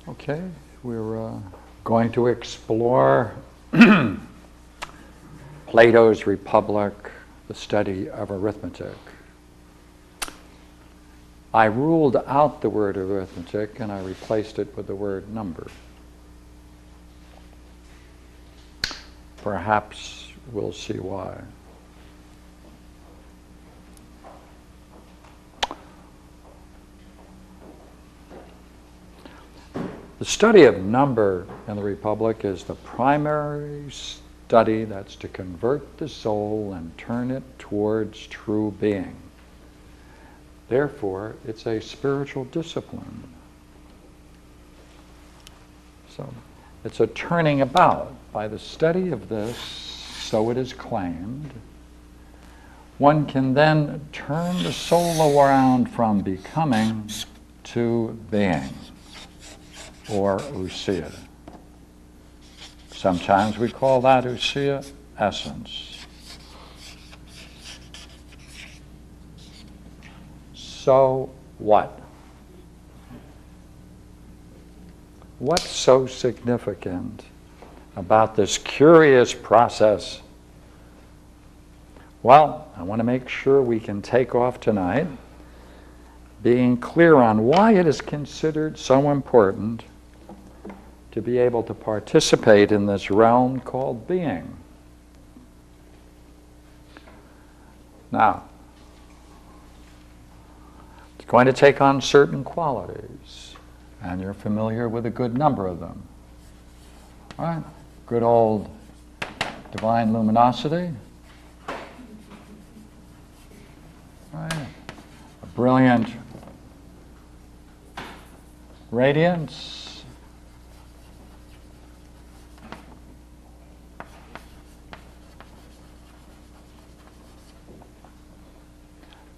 Okay, we're going to explore Plato's Republic, the study of arithmetic. I ruled out the word arithmetic and I replaced it with the word number. Perhaps we'll see why. The study of number in the Republic is the primary study that's to convert the soul and turn it towards true being. Therefore, it's a spiritual discipline. So, it's a turning about. By the study of this, so it is claimed, one can then turn the soul around from becoming to being, or ousia. Sometimes we call that ousia essence. So what? What's so significant about this curious process? Well, I want to make sure we can take off tonight being clear on why it is considered so important to be able to participate in this realm called being. Now, it's going to take on certain qualities, and you're familiar with a good number of them. All right? Good old divine luminosity. All right? A brilliant radiance.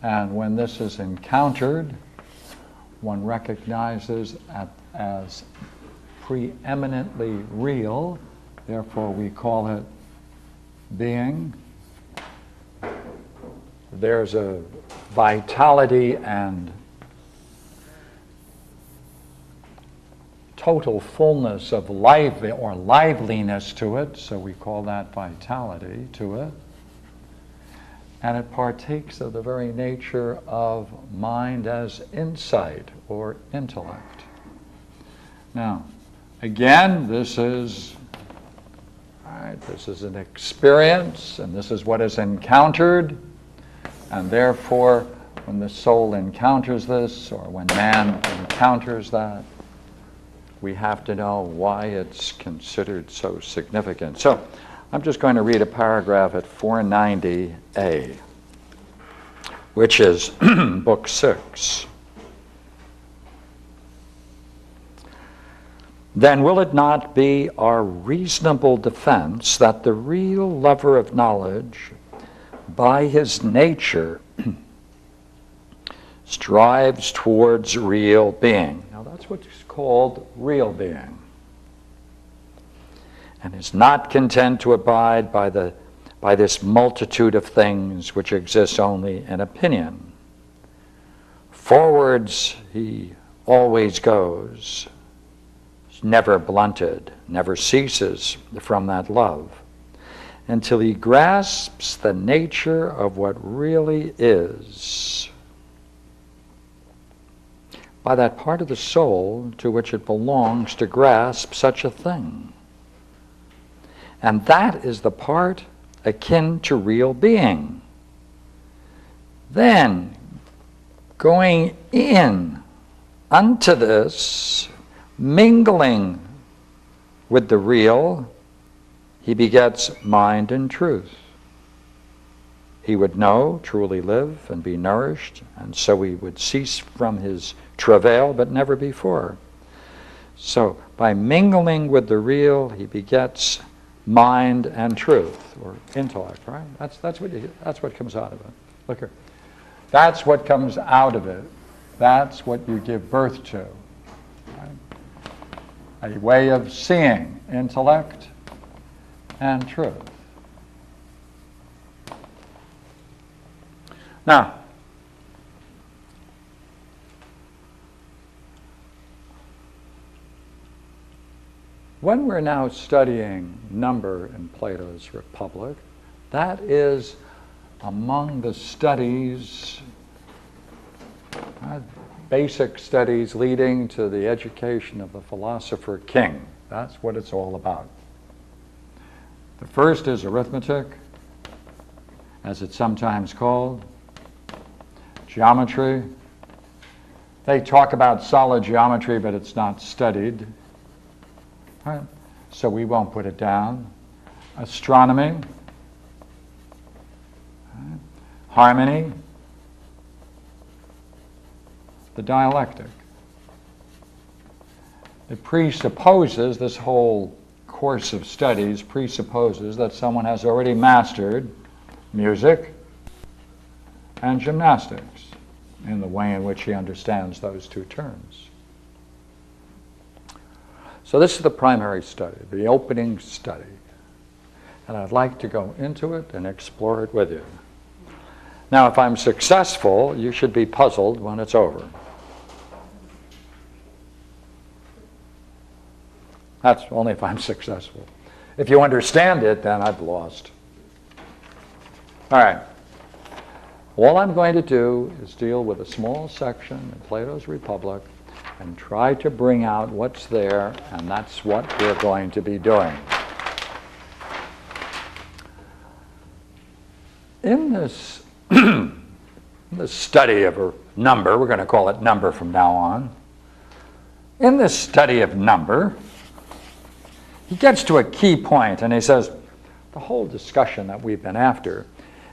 And when this is encountered, one recognizes as preeminently real, therefore we call it being. There's a vitality and total fullness of life or liveliness to it, so we call that vitality to it. And it partakes of the very nature of mind as insight or intellect. Now, again, this is an experience, and this is what is encountered, and therefore, when the soul encounters this, or when man encounters that, we have to know why it's considered so significant. So, I'm just going to read a paragraph at 490a, which is Book 6. Then will it not be our reasonable defense that the real lover of knowledge, by his nature, strives towards real being? Now that's what's called real being. And is not content to abide by this multitude of things which exist only in opinion. Forwards he always goes, never blunted, never ceases from that love, until he grasps the nature of what really is, by that part of the soul to which it belongs to grasp such a thing. And that is the part akin to real being. Then, going in unto this, mingling with the real, he begets mind and truth. He would know, truly live, and be nourished, and so he would cease from his travail, but never before. So, by mingling with the real, he begets mind and truth, or intellect, right? That's what comes out of it. Look here. That's what comes out of it. That's what you give birth to. Right? A way of seeing, intellect and truth. Now, When we're now studying number in Plato's Republic, that is among the studies, basic studies leading to the education of the philosopher king. That's what it's all about. The first is arithmetic, as it's sometimes called, geometry. They talk about solid geometry, but it's not studied. Right? So we won't put it down. Astronomy, right? Harmony, the dialectic. It presupposes, this whole course of studies presupposes that someone has already mastered music and gymnastics in the way in which he understands those two terms. So this is the primary study, the opening study. And I'd like to go into it and explore it with you. Now, if I'm successful, you should be puzzled when it's over. That's only if I'm successful. If you understand it, then I've lost. All right. All I'm going to do is deal with a small section in Plato's Republic and try to bring out what's there, and that's what we're going to be doing. In this, this study of a number, we're going to call it number from now on. In this study of number, he gets to a key point, and he says, the whole discussion that we've been after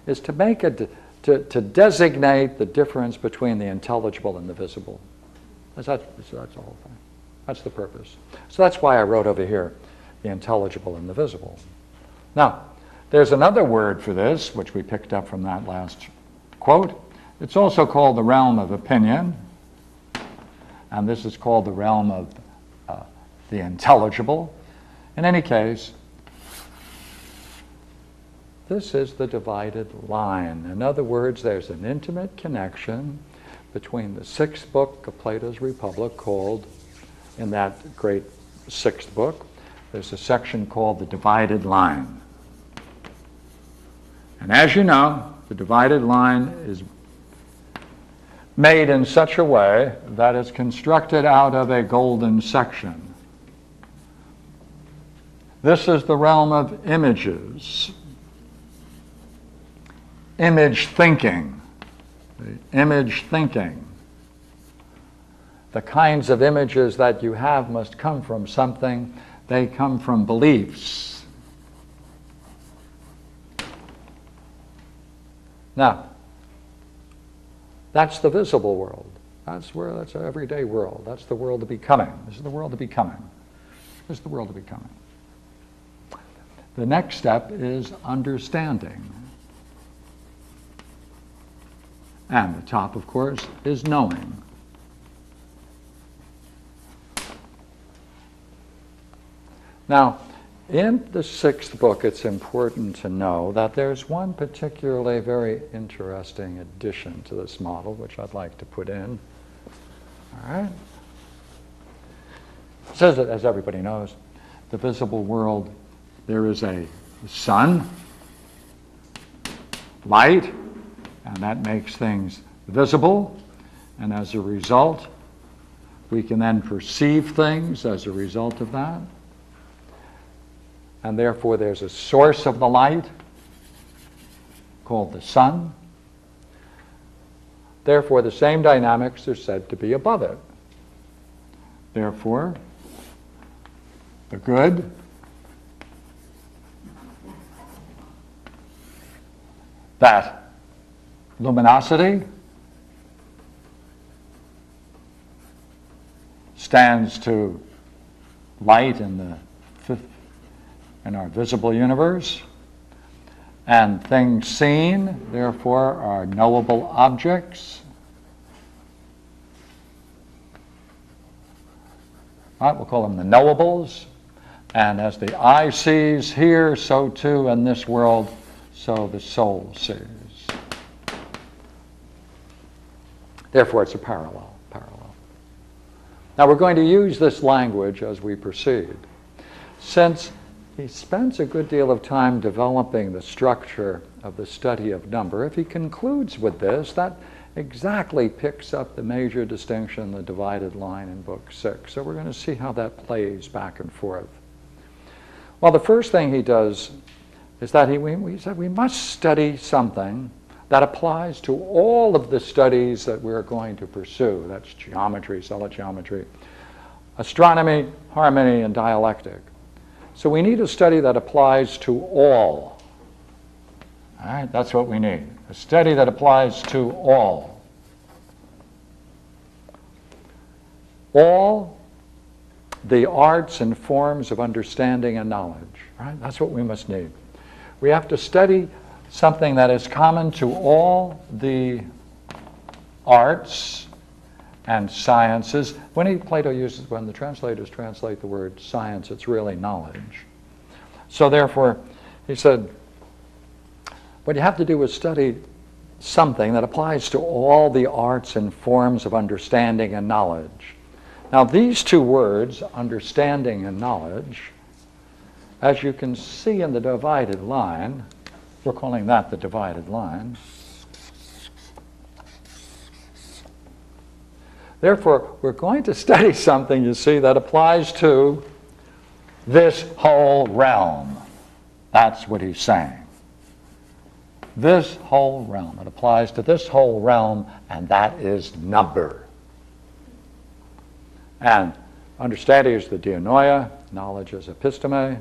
is to make to designate the difference between the intelligible and the visible. That's the whole thing. That's the purpose. So that's why I wrote over here, the intelligible and the visible. Now, there's another word for this, which we picked up from that last quote. It's also called the realm of opinion, and this is called the realm of the intelligible. In any case, this is the divided line. In other words, there's an intimate connection between the sixth book of Plato's Republic called, in that great sixth book, there's a section called the divided line. And as you know, the divided line is made in such a way that it's constructed out of a golden section. This is the realm of images. Image thinking. The image thinking. The kinds of images that you have must come from something. They come from beliefs. Now, that's the visible world. That's our everyday world. That's the world of becoming. This is the world of becoming. This is the world of becoming. The next step is understanding. And the top, of course, is knowing. Now, in the sixth book, it's important to know that there's one particularly very interesting addition to this model, which I'd like to put in. All right? It says that, as everybody knows, the visible world, there is a sun, light, and that makes things visible, and as a result, we can then perceive things as a result of that. And therefore there's a source of the light called the sun. Therefore the same dynamics are said to be above it. Therefore, the good that luminosity stands to light in our visible universe, and things seen, therefore, are knowable objects. Right, we'll call them the knowables. And as the eye sees here, so too in this world, so the soul sees. Therefore, it's a parallel. Now, we're going to use this language as we proceed. since he spends a good deal of time developing the structure of the study of number, if he concludes with this, that exactly picks up the major distinction, the divided line in Book 6. So we're going to see how that plays back and forth. Well, the first thing he does is that he said we must study something that applies to all of the studies that we're going to pursue. That's geometry, solid geometry, astronomy, harmony, and dialectic. So we need a study that applies to all. All right, that's what we need. A study that applies to all. All the arts and forms of understanding and knowledge. Right? That's what we must need. We have to study something that is common to all the arts and sciences. When the translators translate the word science, it's really knowledge. So therefore, he said, what you have to do is study something that applies to all the arts and forms of understanding and knowledge. Now these two words, understanding and knowledge, as you can see in the divided line, we're calling that the divided line. Therefore, we're going to study something, you see, that applies to this whole realm. That's what he's saying. This whole realm. It applies to this whole realm, and that is number. And understanding is the dianoia, knowledge is episteme.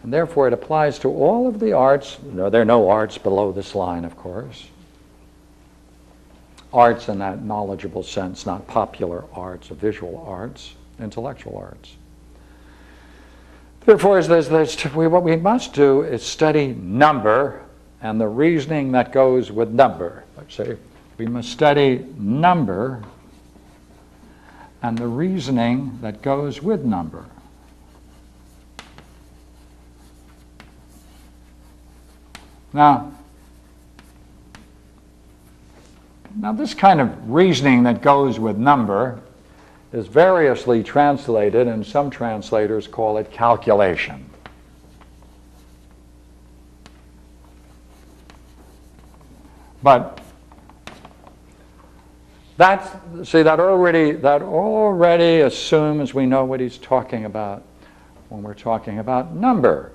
And therefore, it applies to all of the arts. No, there are no arts below this line, of course. Arts in that knowledgeable sense, not popular arts, or visual arts, intellectual arts. Therefore, what we must do is study number and the reasoning that goes with number. Let's say we must study number and the reasoning that goes with number. Now this kind of reasoning that goes with number is variously translated, and some translators call it calculation. But that already assumes we know what he's talking about when we're talking about number.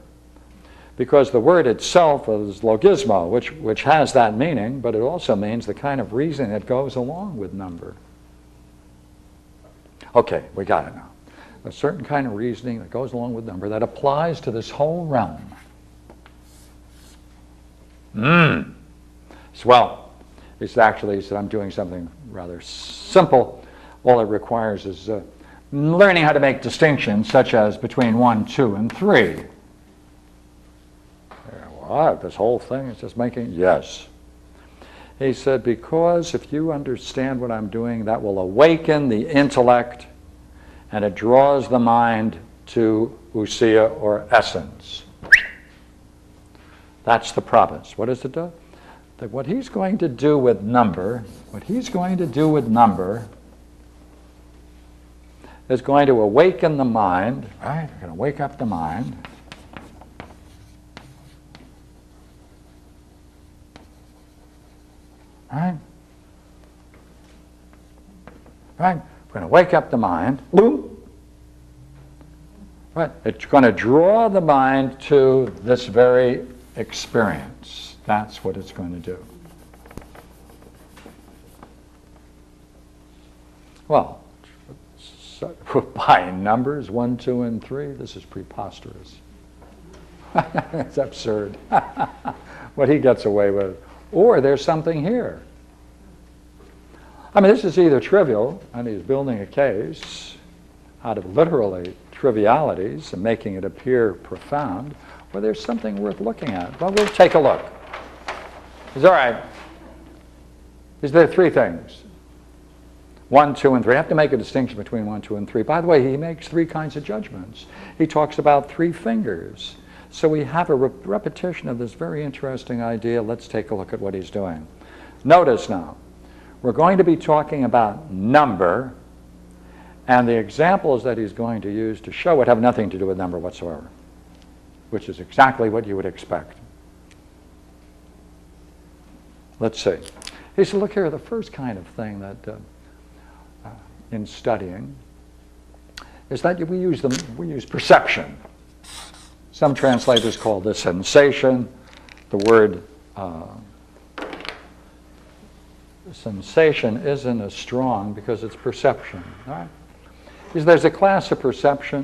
Because the word itself is logismo, which has that meaning, but it also means the kind of reasoning that goes along with number. Okay, we got it now. A certain kind of reasoning that goes along with number that applies to this whole realm. Well, it's actually, he said, I'm doing something rather simple. All it requires is learning how to make distinctions, such as between 1, 2, and 3. What? This whole thing is just making, yes. He said, because if you understand what I'm doing, that will awaken the intellect and it draws the mind to ousia, or essence. That's the province. What does it do? That what he's going to do with number, is going to awaken the mind, right? We're going to wake up the mind. Right? Right? We're going to wake up the mind. Boom! Right? It's going to draw the mind to this very experience. That's what it's going to do. Well, so, by numbers, 1, 2, and 3, this is preposterous. It's absurd. What he gets away with. Or there's something here. I mean, this is either trivial, and he's building a case out of literally trivialities and making it appear profound, or there's something worth looking at. Well, we'll take a look. It's all right. There are 3 things. 1, 2, and 3. I have to make a distinction between 1, 2, and 3. By the way, he makes 3 kinds of judgments. He talks about 3 fingers. So we have a repetition of this very interesting idea. Let's take a look at what he's doing. Notice now, we're going to be talking about number And the examples that he's going to use to show it have nothing to do with number whatsoever, which is exactly what you would expect. Let's see. He said, look here, the first kind of thing that in studying is that we use perception. Some translators call this sensation. The word sensation isn't as strong because it's perception. All right? Because there's a class of perception,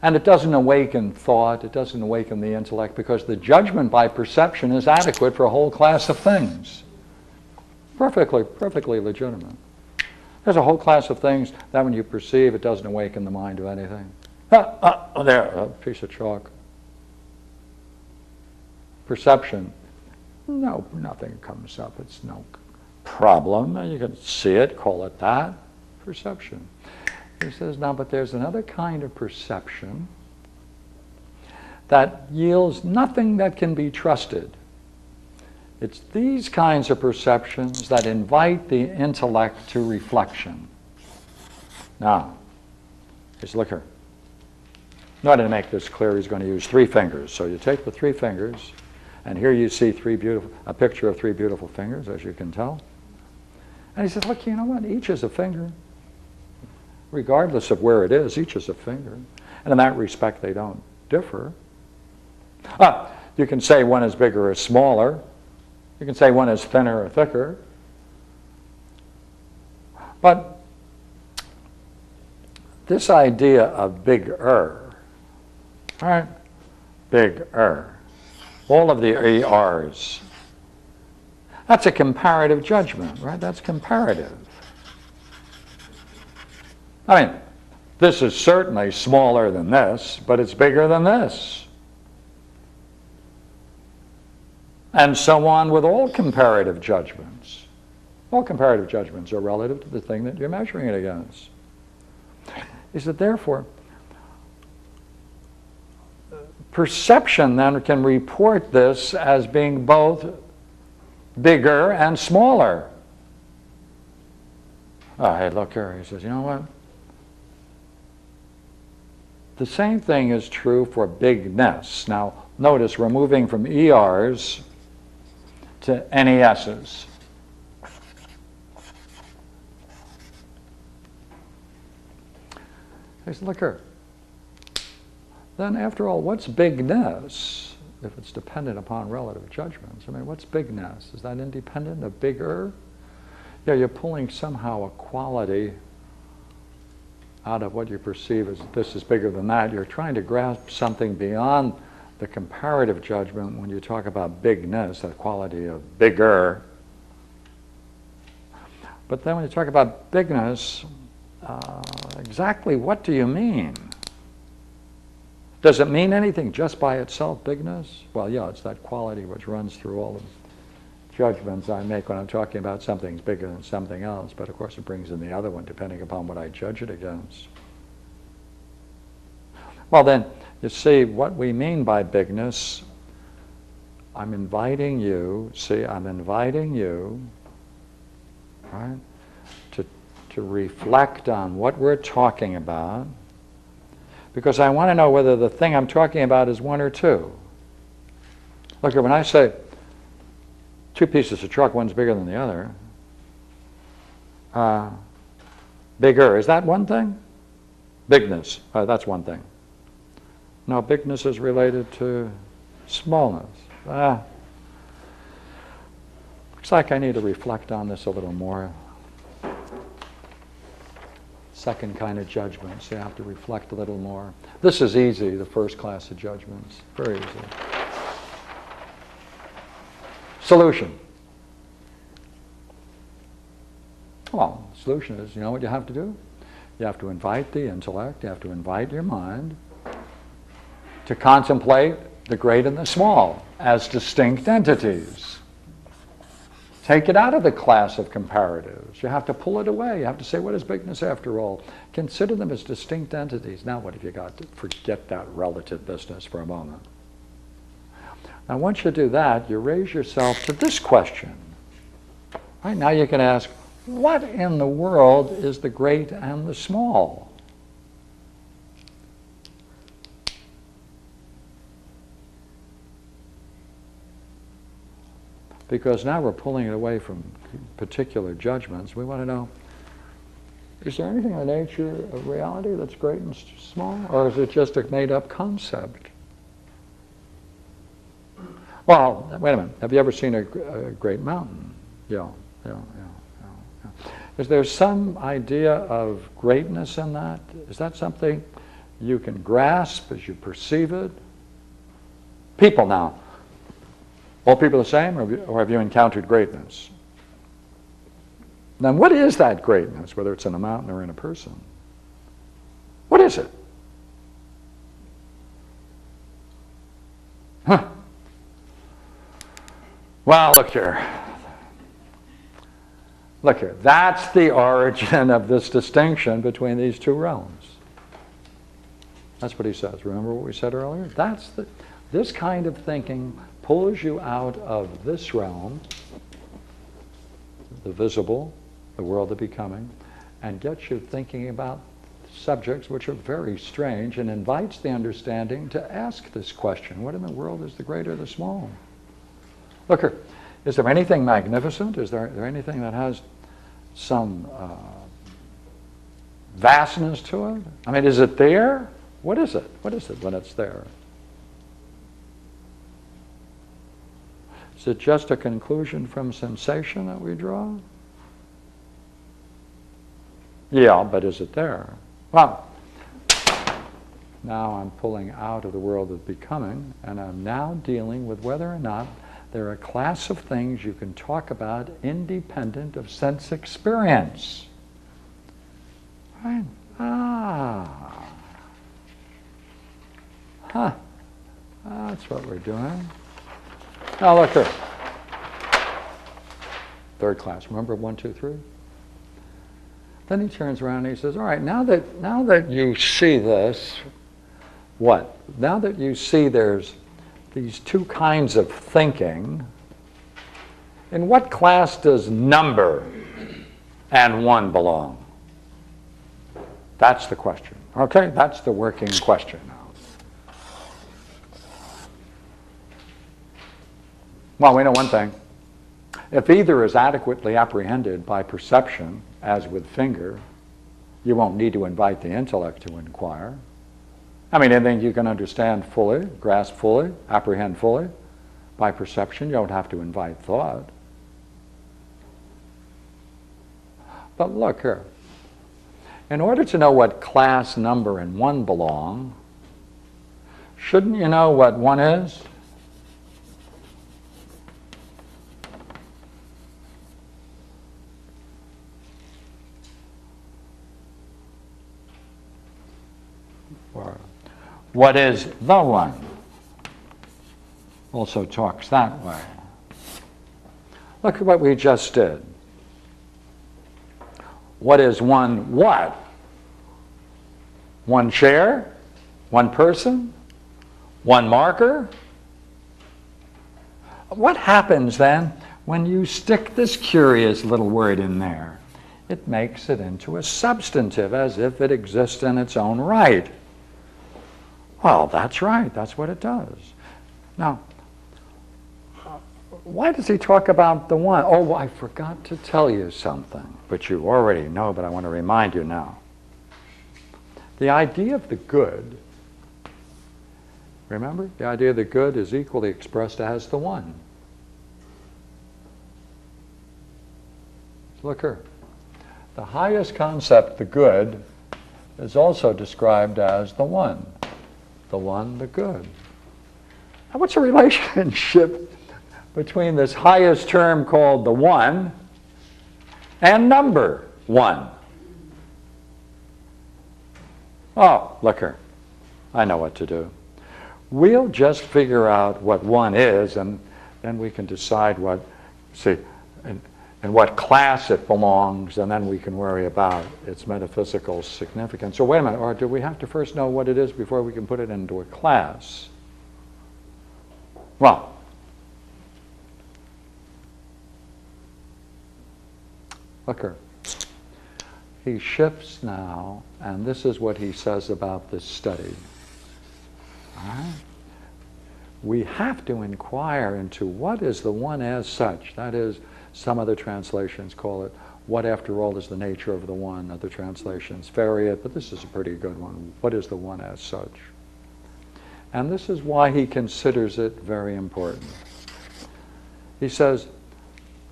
and it doesn't awaken thought, it doesn't awaken the intellect, because the judgment by perception is adequate for a whole class of things. Perfectly legitimate. There's a whole class of things that when you perceive, it doesn't awaken the mind to anything. There, a piece of chalk. Perception. No, nothing comes up. It's no problem. You can see it, call it that. Perception. He says, now, but there's another kind of perception that yields nothing that can be trusted. It's these kinds of perceptions that invite the intellect to reflection. Now, just look here. In order to make this clear, he's going to use 3 fingers. So you take the 3 fingers, and here you see a picture of 3 beautiful fingers, as you can tell. And he says, look, you know what? Each is a finger. Regardless of where it is, each is a finger. And in that respect, they don't differ. You can say one is bigger or smaller. You can say one is thinner or thicker. But this idea of bigger, all right, bigger, all of the ERs, that's a comparative judgment, right? That's comparative. I mean, this is certainly smaller than this, but it's bigger than this. And so on with all comparative judgments. All comparative judgments are relative to the thing that you're measuring it against. Is that therefore, perception then can report this as being both bigger and smaller. Oh, hey, look here. He says, you know what? The same thing is true for bigness. Now, notice we're moving from ERs to NESs. He says, look here. Then, after all, what's bigness if it's dependent upon relative judgments? I mean, what's bigness? Is that independent of bigger? Yeah, you're pulling somehow a quality out of what you perceive as this is bigger than that. You're trying to grasp something beyond the comparative judgment when you talk about bigness, that quality of bigger. But then when you talk about bigness, exactly what do you mean? Does it mean anything just by itself, bigness? Well, yeah, it's that quality which runs through all the judgments I make when I'm talking about something's bigger than something else, but of course it brings in the other one depending upon what I judge it against. Well then, you see what we mean by bigness. I'm inviting you, right, to reflect on what we're talking about, because I want to know whether the thing I'm talking about is 1 or 2. Look, when I say 2 pieces of chalk, one's bigger than the other. Bigger, is that one thing? Bigness, that's one thing. No, bigness is related to smallness. Looks like I need to reflect on this a little more. Second kind of judgments, you have to reflect a little more. This is easy, the first class of judgments, very easy. Solution. Well, the solution is, you know what you have to do? You have to invite the intellect, you have to invite your mind to contemplate the great and the small as distinct entities. Take it out of the class of comparatives. You have to pull it away. You have to say, what is bigness after all? Consider them as distinct entities. Now what have you got to forget that relative business for a moment? Now once you do that, you raise yourself to this question. Right now you can ask, what in the world is the great and the small? Because now we're pulling it away from particular judgments. We want to know, is there anything in the nature of reality that's great and small? Or is it just a made-up concept? Well, wait a minute. Have you ever seen a great mountain? Yeah. Is there some idea of greatness in that? Is that something you can grasp as you perceive it? People now. All people the same, or have you encountered greatness? Then what is that greatness, whether it's in a mountain or in a person? What is it? Huh. Well, look here. Look here. That's the origin of this distinction between these two realms. That's what he says. Remember what we said earlier? This kind of thinking pulls you out of this realm, the visible, the world of becoming, and gets you thinking about subjects which are very strange, and invites the understanding to ask this question: what in the world is the great or the small? Look here, is there anything magnificent? Is there anything that has some vastness to it? I mean, is it there? What is it? What is it when it's there? Is it just a conclusion from sensation that we draw? Yeah, but is it there? Well, now I'm pulling out of the world of becoming, and I'm now dealing with whether or not they're a class of things you can talk about independent of sense experience. Right? That's what we're doing. Now look here. Third class. Remember 1, 2, 3? Then he turns around and he says, all right, now that you see this, what? Now that you see there's these two kinds of thinking, in what class does number and one belong? That's the question. Okay, that's the working question now. Well, we know one thing. If either is adequately apprehended by perception, as with finger, you won't need to invite the intellect to inquire. I mean, anything you can understand fully, grasp fully, apprehend fully, by perception, you don't have to invite thought. But look here. In order to know what class, number, and one belong, shouldn't you know what one is? What is the one? Also talks that way. Look at what we just did. What is one what? One chair? One person? One marker? What happens then when you stick this curious little word in there? It makes it into a substantive, as if it exists in its own right. Well, that's right. That's what it does. Now, why does he talk about the one? Oh, I forgot to tell you something, but you already know, but I want to remind you now. The idea of the good, remember? The idea of the good is equally expressed as the one. Look here. The highest concept, the good, is also described as the one. The one, the good. Now, what's the relationship between this highest term called the one and number one? Oh, look here. I know what to do. We'll just figure out what one is, and then we can decide what, in what class it belongs, and then we can worry about its metaphysical significance. So wait a minute, or do we have to first know what it is before we can put it into a class? Well, Look here. He shifts now, and this is what he says about this study. All right? We have to inquire into what is the one as such. That is, some other translations call it, what after all is the nature of the one. Other translations vary it, but this is a pretty good one. What is the one as such? And this is why he considers it very important. He says,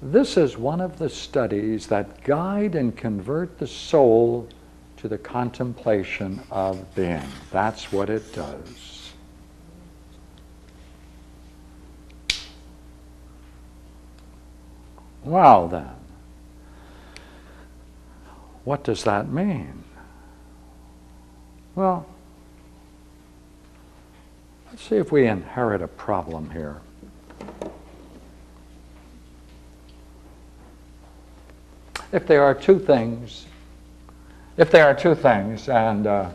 this is one of the studies that guide and convert the soul to the contemplation of being. That's what it does. Well then, what does that mean? Well, let's see if we inherit a problem here. If there are two things, and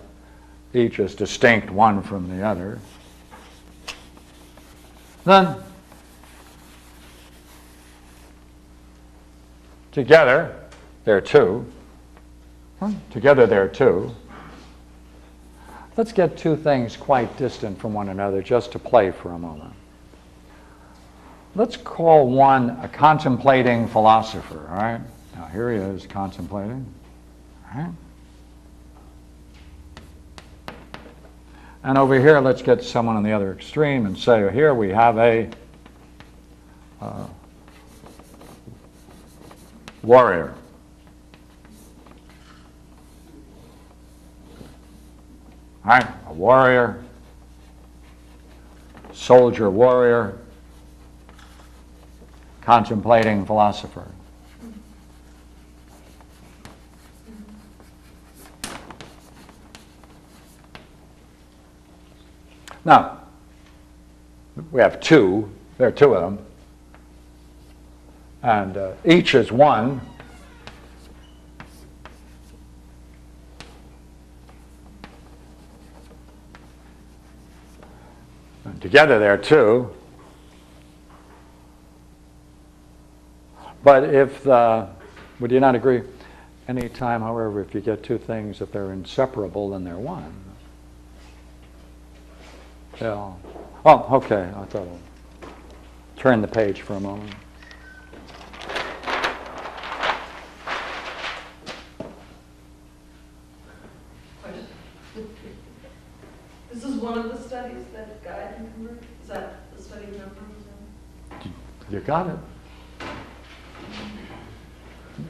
each is distinct one from the other, then together they're two. Together they're two. Let's get two things quite distant from one another just to play for a moment. Let's call one a contemplating philosopher, all right? Now here he is contemplating, all right? And over here, let's get someone on the other extreme and say, here we have a warrior. All right, a warrior, soldier, warrior, contemplating philosopher. Now, we have two, there are two of them, and each is one. And together they're two. But if, would you not agree? Any time, however, if you get two things, if they're inseparable, then they're one. Yeah. Oh, okay. I thought I'll turn the page for a moment. This is one of the studies that guide and convert? Is that the study number? You got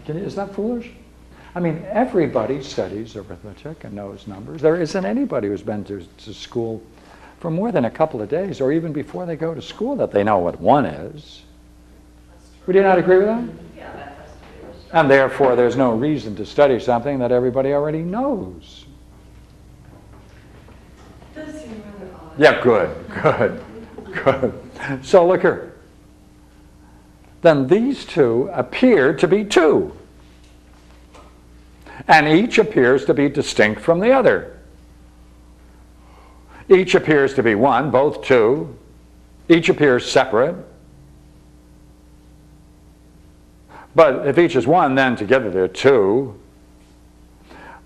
it. Is that foolish? I mean, everybody studies arithmetic and knows numbers. There isn't anybody who's been to school for more than a couple of days, or even before they go to school, that they know what one is. Would you not agree with that? Yeah, that has to be. And therefore, there's no reason to study something that everybody already knows. It does seem rather odd. Yeah, good. So look here. Then these two appear to be two. And each appears to be distinct from the other. Each appears to be one, both two. Each appears separate. But if each is one, then together they're two.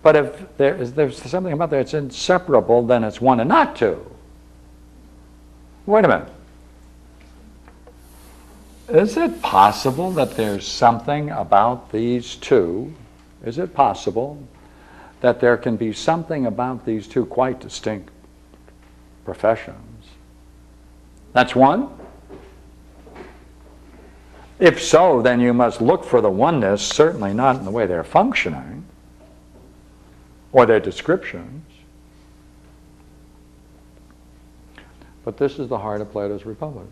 But if there's something about that that's inseparable, then it's one and not two. Wait a minute. Is it possible that there's something about these two? Is it possible that there can be something about these two quite distinct professions? That's one? If so, then you must look for the oneness, certainly not in the way they're functioning or their descriptions. But this is the heart of Plato's Republic,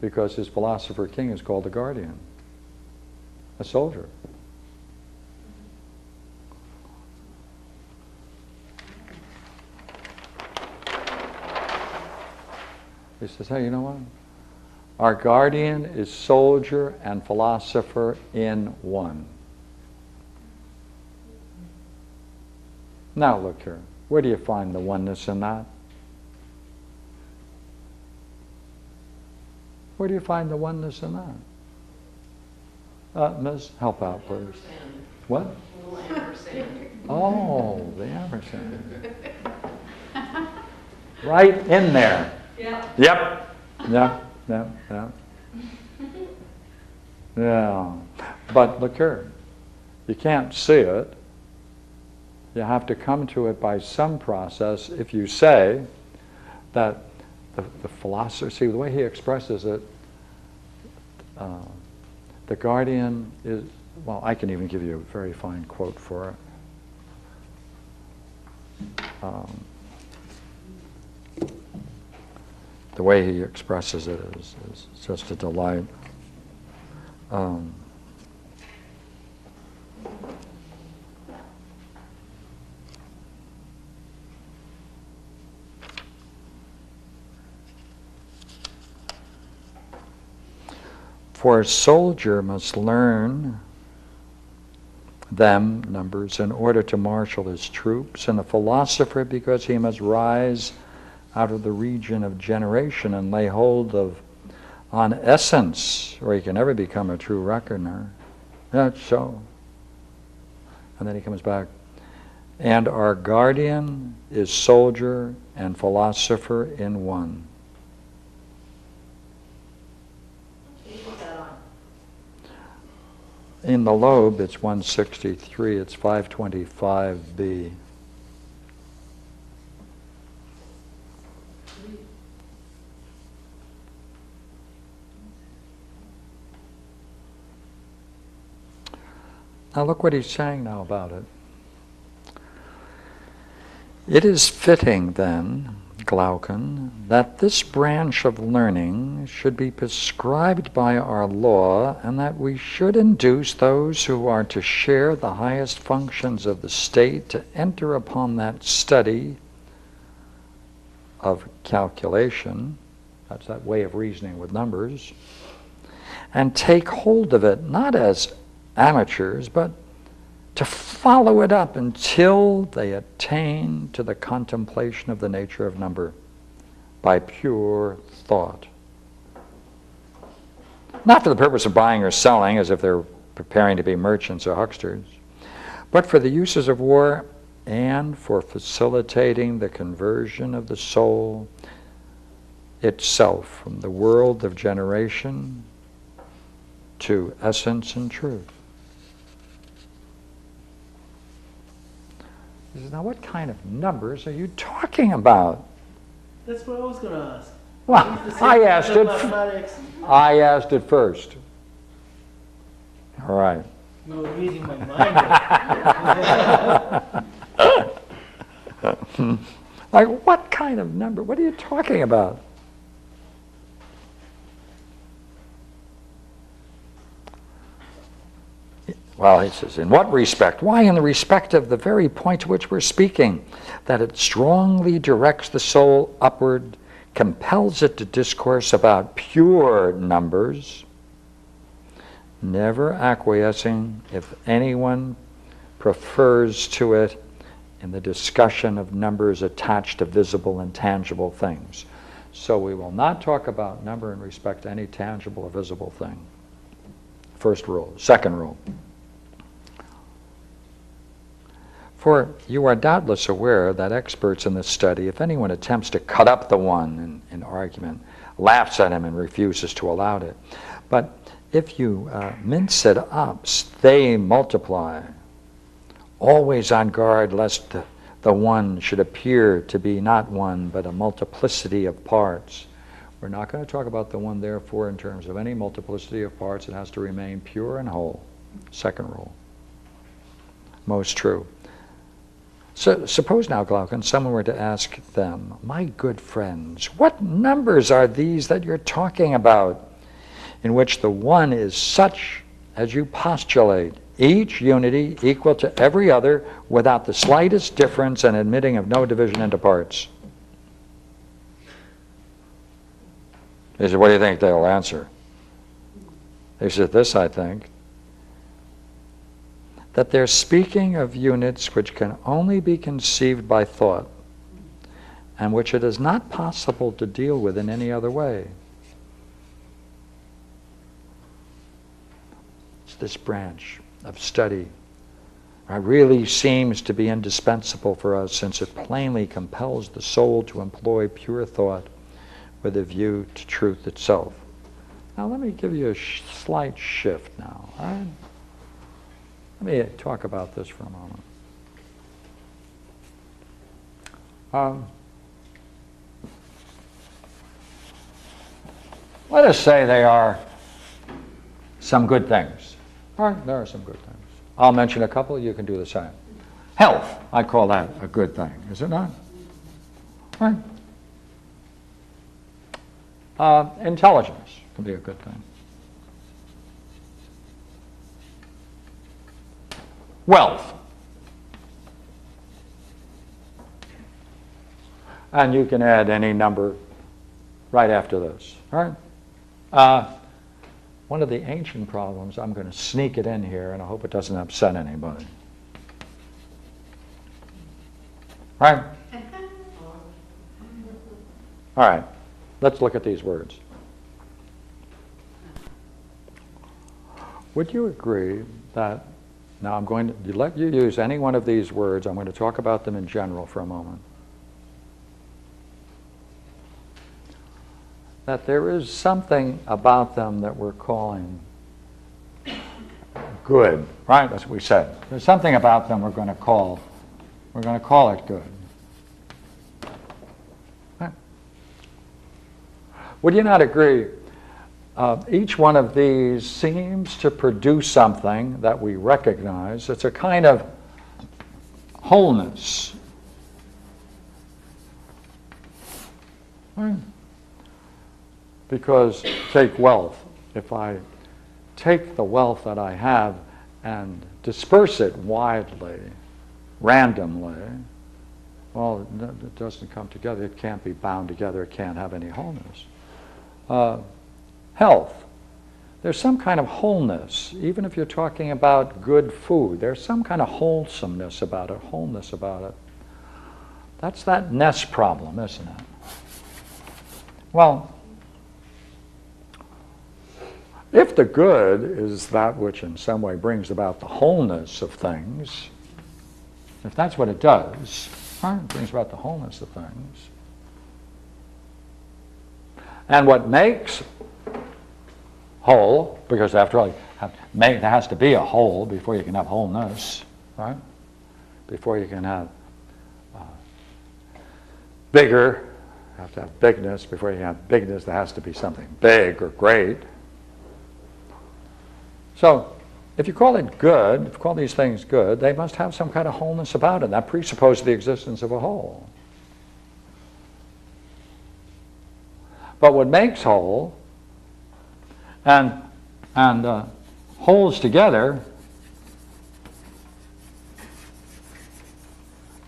because his philosopher king is called a guardian, a soldier. He says, hey, you know what? Our guardian is soldier and philosopher in one. Now look here. Where do you find the oneness in that? Where do you find the oneness in that? Miss, help out, please. Ampersand. What? Little ampersand. Oh, the ampersand. Right in there. Yeah. Yep. Yep. Yep. Yep. Yeah. But look here. You can't see it. You have to come to it by some process. If you say that the philosopher, see the way he expresses it, the guardian is, well, I can even give you a very fine quote for it. The way he expresses it is just a delight. For a soldier must learn them, numbers, in order to marshal his troops, and a philosopher because he must rise out of the region of generation and lay hold on essence, or he can never become a true reckoner. That's so. And then he comes back. And our guardian is soldier and philosopher in one. In the lobe, it's 163, it's 525b. Now look what he's saying now about it. It is fitting then, Glaucon, that this branch of learning should be prescribed by our law, and that we should induce those who are to share the highest functions of the state to enter upon that study of calculation, that's that way of reasoning with numbers, and take hold of it not as amateurs, but to follow it up until they attain to the contemplation of the nature of number by pure thought. Not for the purpose of buying or selling, as if they're preparing to be merchants or hucksters, but for the uses of war and for facilitating the conversion of the soul itself from the world of generation to essence and truth. He says, now what kind of numbers are you talking about? That's what I was going to ask. Well, I asked it. I asked it first. All right. You were reading my mind. Like, what kind of number? What are you talking about? Well, he says, in what respect? Why, in the respect of the very point to which we're speaking, that it strongly directs the soul upward, compels it to discourse about pure numbers, never acquiescing if anyone prefers to it in the discussion of numbers attached to visible and tangible things. So we will not talk about number in respect to any tangible or visible thing. First rule. Second rule. For you are doubtless aware that experts in this study, if anyone attempts to cut up the one in argument, laughs at him and refuses to allow it. But if you mince it up, they multiply, always on guard lest the one should appear to be not one, but a multiplicity of parts. We're not going to talk about the one, therefore, in terms of any multiplicity of parts. It has to remain pure and whole. Second rule. Most true. So suppose now, Glaucon, someone were to ask them, my good friends, what numbers are these that you're talking about, in which the one is such as you postulate, each unity equal to every other, without the slightest difference and admitting of no division into parts? He said, what do you think they'll answer? He said, this, I think, that they're speaking of units which can only be conceived by thought, and which it is not possible to deal with in any other way. this branch of study really seems to be indispensable for us, since it plainly compels the soul to employ pure thought with a view to truth itself. Now let me give you a slight shift now. All right? Let me talk about this for a moment. Let us say they are some good things. All right, there are some good things. I'll mention a couple, you can do the same. Health, I call that a good thing, is it not? Right. Intelligence can be a good thing. Wealth. And you can add any number right after this. All right? One of the ancient problems, I'm going to sneak it in here, and I hope it doesn't upset anybody. Right? All right. Let's look at these words. Would you agree that, now I'm going to let you use any one of these words, I'm going to talk about them in general for a moment, that there is something about them that we're calling good, right? That's what we said. There's something about them we're going to call it good. Right? Would you not agree? Each one of these seems to produce something that we recognize. It's a kind of wholeness. Right? Because take wealth. If I take the wealth that I have and disperse it widely, randomly, well, it doesn't come together. It can't be bound together. It can't have any wholeness. Health. There's some kind of wholeness. Even if you're talking about good food, there's some kind of wholesomeness about it, wholeness about it. That's that ness problem, isn't it? Well, if the good is that which in some way brings about the wholeness of things, if that's what it does, right, it brings about the wholeness of things. And what makes whole, because after all, there has to be a whole before you can have wholeness, right? Before you can have bigger, you have to have bigness. Before you can have bigness, there has to be something big or great. So, if you call it good, if you call these things good, they must have some kind of wholeness about it. That presupposes the existence of a whole. But what makes whole and holds together,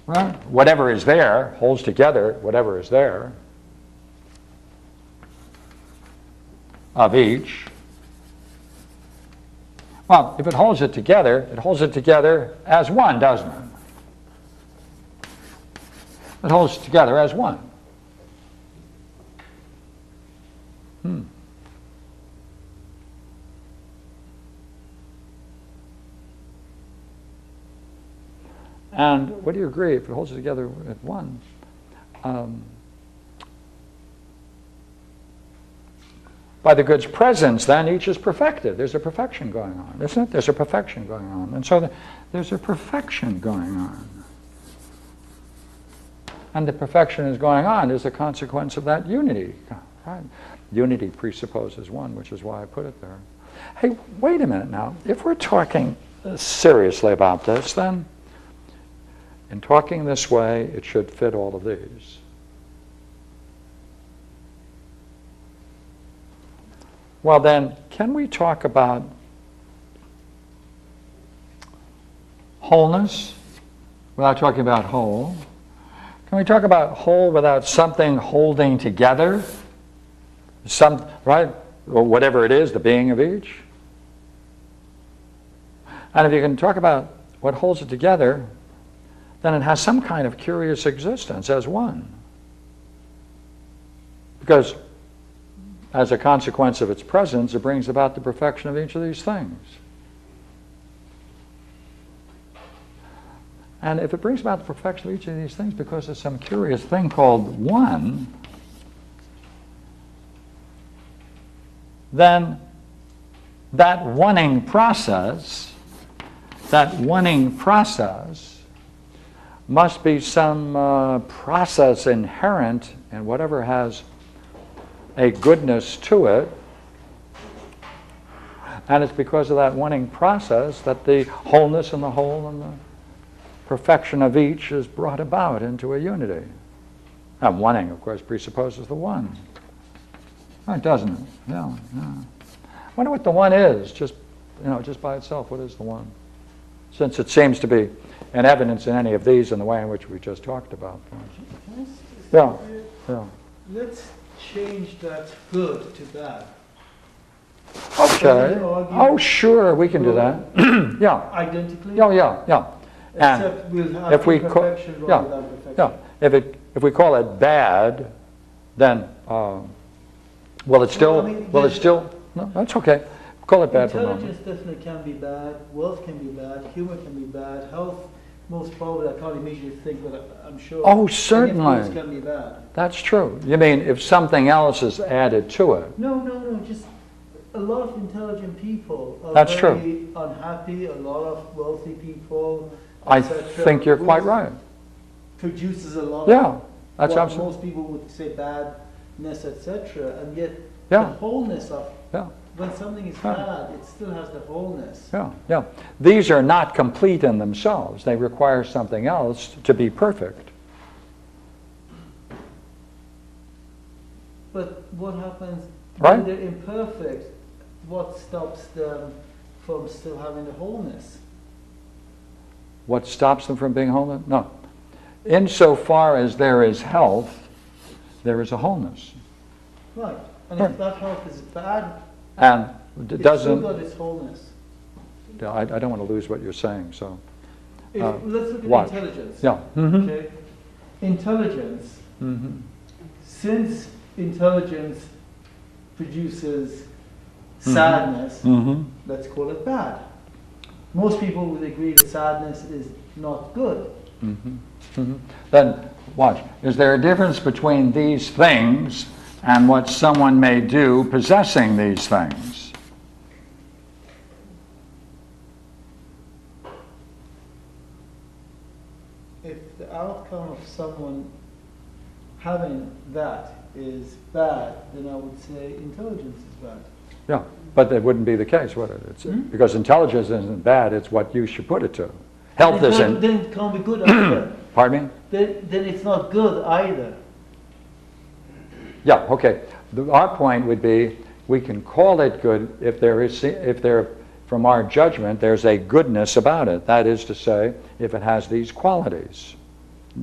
right? Whatever is there holds together whatever is there of each. Well, if it holds it together as one, doesn't it? It holds it together as one. And would you agree, if it holds it together at one, by the good's presence, then each is perfected. There's a perfection going on, isn't it? There's a perfection going on. And so there's a perfection going on. And the perfection is going on is a consequence of that unity. Right? Unity presupposes one, which is why I put it there. Hey, wait a minute now. If we're talking seriously about this, then in talking this way, it should fit all of these. Well then, can we talk about wholeness without talking about whole? Can we talk about whole without something holding together? Right? Or whatever it is, the being of each. And if you can talk about what holds it together, then it has some kind of curious existence as one. Because as a consequence of its presence, it brings about the perfection of each of these things. And if it brings about the perfection of each of these things because of some curious thing called one, then that oneing process must be some process inherent in whatever has a goodness to it. And it's because of that oneing process that the wholeness and the whole and the perfection of each is brought about into a unity. And oneing, of course, presupposes the one. Right, doesn't it? Yeah, yeah. I wonder what the one is, just by itself. What is the one? Since it seems to be an evidence in any of these in the way in which we just talked about. Yeah, yeah. Let's change that good to bad. Okay. Oh, sure, we can do that. Yeah. Identically? Yeah, yeah, yeah. Except we'll have imperfection rather than perfection. Yeah. If we call it bad, then will it still? No, that's okay. Call it bad for a moment. Intelligence definitely can be bad. Wealth can be bad. Humor can be bad. Health, most probably, I can't immediately think, but I'm sure. Oh, certainly. Can be bad. That's true. You mean if something else is added to it? No. Just a lot of intelligent people are That's very true. unhappy. A lot of wealthy people. I think you're quite right. Produces a lot. Yeah, that's what absolutely. most people would say badness, etc. And yet Yeah. the wholeness of Yeah. when something is Yeah. bad, it still has the wholeness. Yeah, yeah. These are not complete in themselves. They require something else to be perfect. But what happens Right. when they're imperfect? What stops them from still having the wholeness? What stops them from being whole? No. Insofar as there is health, there is a wholeness. Right. And Right. if that health is bad, And it it's doesn't. still got its wholeness. Yeah, I don't want to lose what you're saying. So. Let's look at watch. intelligence. Yeah. Mm-hmm. Okay. Intelligence. Mm-hmm. Since intelligence produces sadness, Mm-hmm. let's call it bad. Most people would agree that sadness is not good. Mm-hmm. Mm-hmm. Then watch. Is there a difference between these things and what someone may do possessing these things? If the outcome of someone having that is bad, then I would say intelligence is bad. Yeah, but that wouldn't be the case, would it? It's, because intelligence isn't bad, it's what you should put it to. Health isn't. Then it can't be good either. Pardon me? Then it's not good either. Yeah, okay. Our point would be, we can call it good if there, from our judgment, there's a goodness about it. That is to say, if it has these qualities.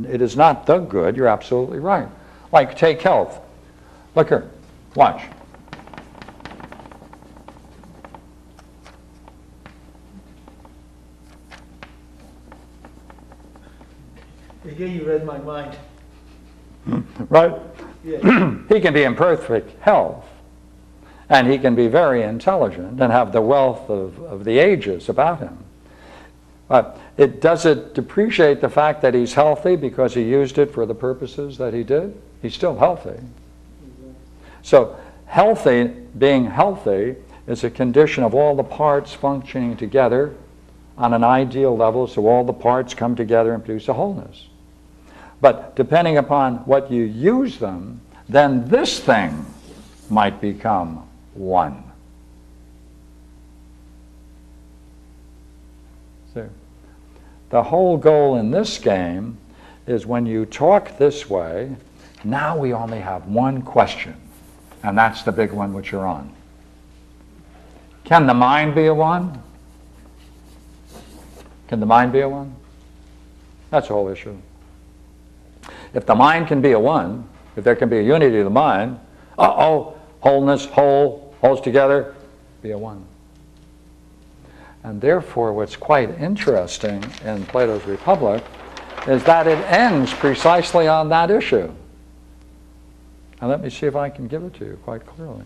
It is not the good, you're absolutely right. Like, take health. Look here, watch. Again, you read my mind. Right? Yeah. He can be in perfect health, and he can be very intelligent and have the wealth of the ages about him. But does it depreciate the fact that he's healthy because he used it for the purposes that he did? He's still healthy. So being healthy is a condition of all the parts functioning together on an ideal level, so all the parts come together and produce a wholeness. But depending upon what you use them, then this thing might become one. So, the whole goal in this game is when you talk this way, now we only have one question, and that's the big one which you're on. Can the mind be a one? Can the mind be a one? That's the whole issue. If the mind can be a one, if there can be a unity of the mind, wholeness, holds together, be a one. And therefore, what's quite interesting in Plato's Republic is that it ends precisely on that issue. And let me see if I can give it to you quite clearly.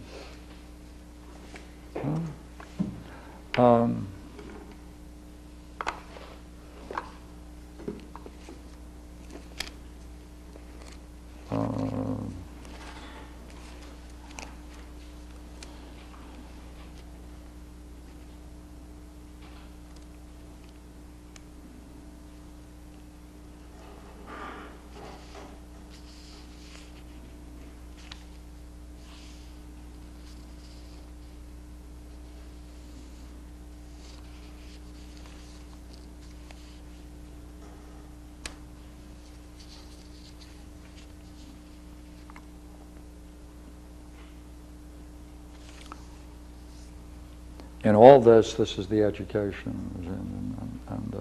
In all this is the education. And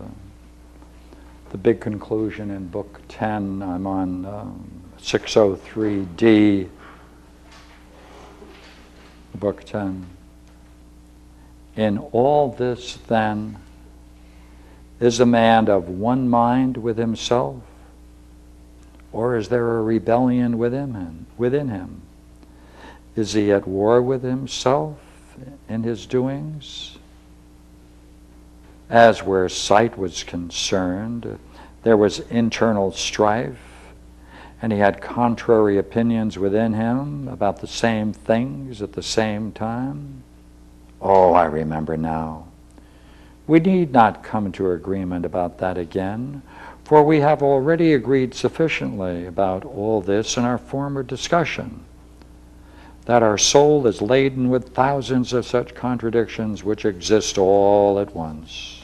the big conclusion in Book 10, I'm on 603D, Book 10. In all this, then, is a man of one mind with himself, or is there a rebellion within him? Is he at war with himself in his doings? As where sight was concerned, there was internal strife, and he had contrary opinions within him about the same things at the same time. Oh, I remember now. We need not come to agreement about that again, for we have already agreed sufficiently about all this in our former discussion, that our soul is laden with thousands of such contradictions which exist all at once.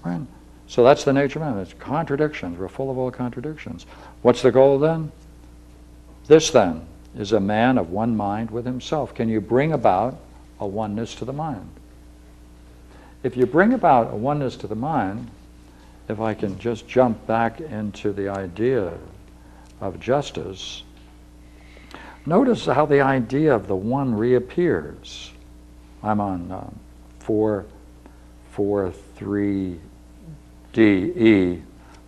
Right? So that's the nature of man. It's contradictions. We're full of all contradictions. What's the goal then? This then is a man of one mind with himself. Can you bring about a oneness to the mind? If you bring about a oneness to the mind, if I can just jump back into the idea of justice, notice how the idea of the one reappears. I'm on 443DE,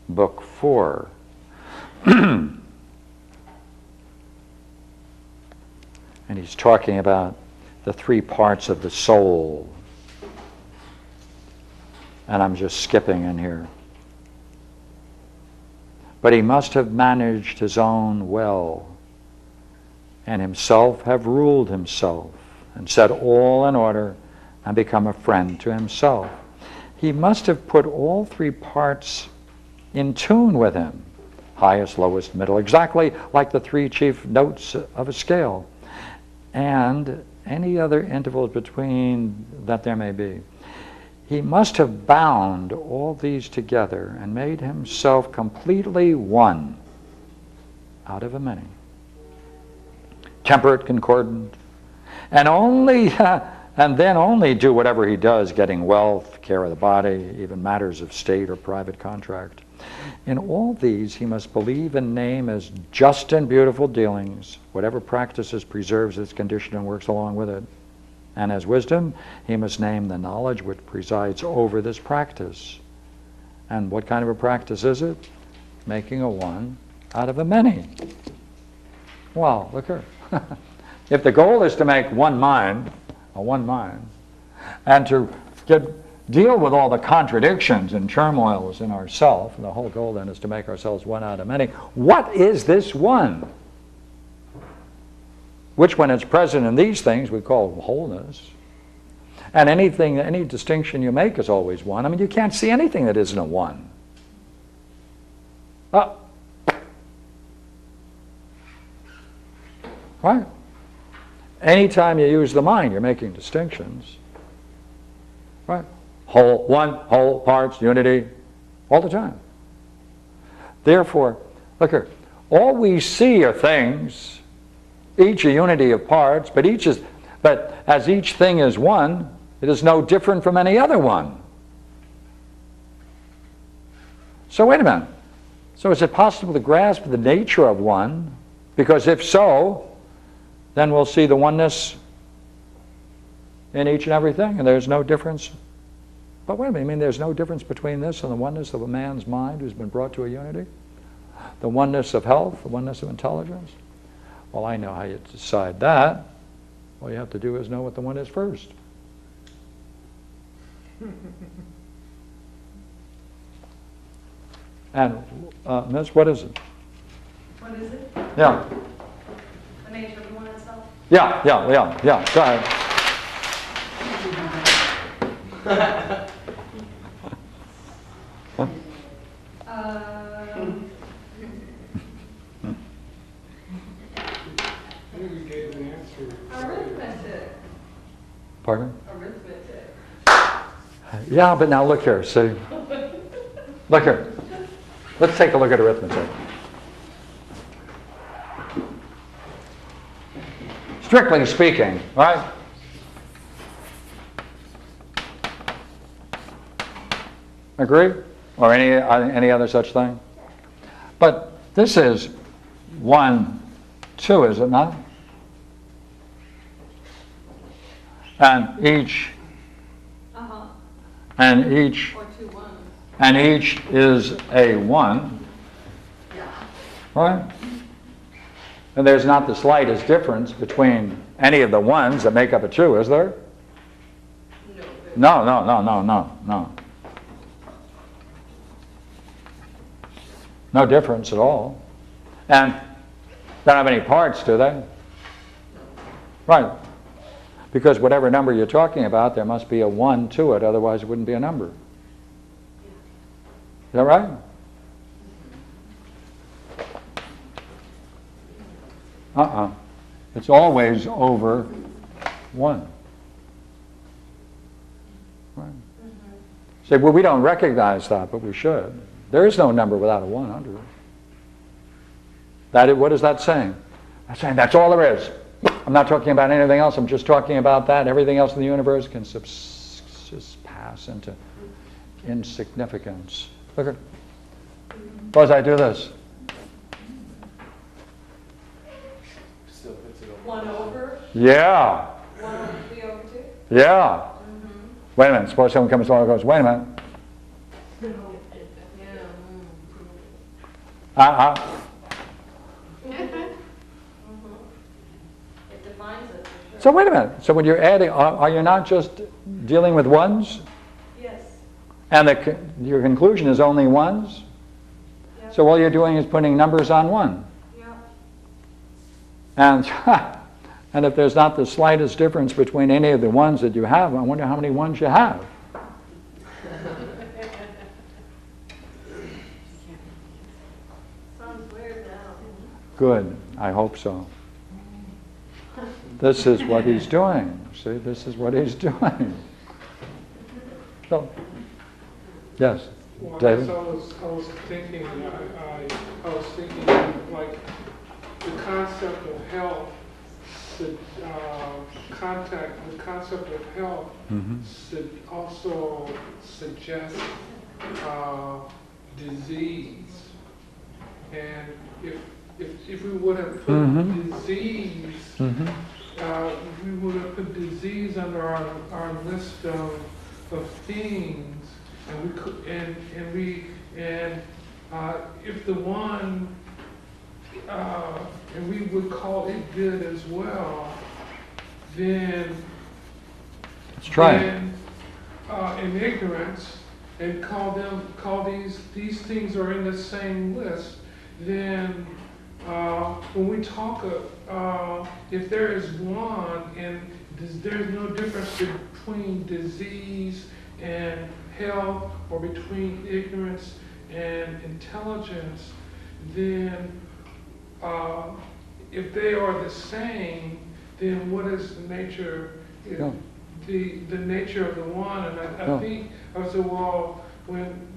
Book 4. And he's talking about the three parts of the soul. And I'm just skipping in here. But he must have managed his own well, and himself have ruled himself, and set all in order, and become a friend to himself. He must have put all three parts in tune with him, highest, lowest, middle, exactly like the three chief notes of a scale, and any other intervals between that there may be. He must have bound all these together and made himself completely one out of a many. Temperate, concordant, and then only do whatever he does, getting wealth, care of the body, even matters of state or private contract. In all these he must believe and name as just and beautiful dealings, whatever practices preserves its condition and works along with it. And as wisdom, he must name the knowledge which presides over this practice. And what kind of a practice is it? Making a one out of a many. Wow, look here. If the goal is to make one mind, and to deal with all the contradictions and turmoils in ourself, the whole goal then is to make ourselves one out of many. What is this one? Which, when it's present in these things, we call wholeness. And anything, any distinction you make is always one. I mean, you can't see anything that isn't a one. Right? Anytime you use the mind, you're making distinctions. Right? Whole, one, whole, parts, unity, all the time. Therefore, look here, all we see are things, each a unity of parts, but as each thing is one, it is no different from any other one. So wait a minute. So is it possible to grasp the nature of one? Because if so, then we'll see the oneness in each and everything, and there's no difference. But wait a minute, you mean there's no difference between this and the oneness of a man's mind who's been brought to a unity? The oneness of health, the oneness of intelligence? Well, I know how you decide that. All you have to do is know what the one is first. And, Miss, what is it? What is it? Yeah. The nature of the one itself? Yeah. Go ahead. Arithmetic. Pardon? Arithmetic. Yeah, but now look here. See? Look here. Let's take a look at arithmetic. strictly speaking, right? Agree? Or any other such thing? But this is 1, 2, is it not? And each, and each, Or 2 ones. and each is a 1, right? And there's not the slightest difference between any of the 1s that make up a 2, is there? No, no, no, no, no, no. No difference at all. And they don't have any parts, do they? Right. Because whatever number you're talking about, there must be a 1 to it, otherwise it wouldn't be a number. Is that right? It's always over 1. Right. Say, well, we don't recognize that, but we should. There is no number without a 1 under it. What is that saying? That's saying that's all there is. I'm not talking about anything else. I'm just talking about that. Everything else in the universe can just pass into insignificance. Look at. Suppose I do this. Still puts it over. 1 over? Yeah. 1 over 3 over 2? Yeah. Wait a minute. Suppose someone comes along and goes, wait a minute. Yeah. It defines it, for sure. So wait a minute. So when you're adding, are you not just dealing with 1s? Yes. And your conclusion is only 1s? Yep. So all you're doing is putting numbers on 1. Yeah. And, and if there's not the slightest difference between any of the 1s that you have, I wonder how many 1s you have. Sounds weird now. Good. I hope so. This is what he's doing. See, this is what he's doing. So, yes, Well, David? I was thinking, I was thinking like the concept of health, the concept of health should also suggest disease. And if we would have put disease, we would have put disease under our list of things, and we could and if the one and we would call it good as well, then Let's try it. then in ignorance and call these things are in the same list, then when we talk if there is one and there's no difference between disease and health or between ignorance and intelligence, then if they are the same, then what is the nature? Yeah. The nature of the one, and I think I said, well, when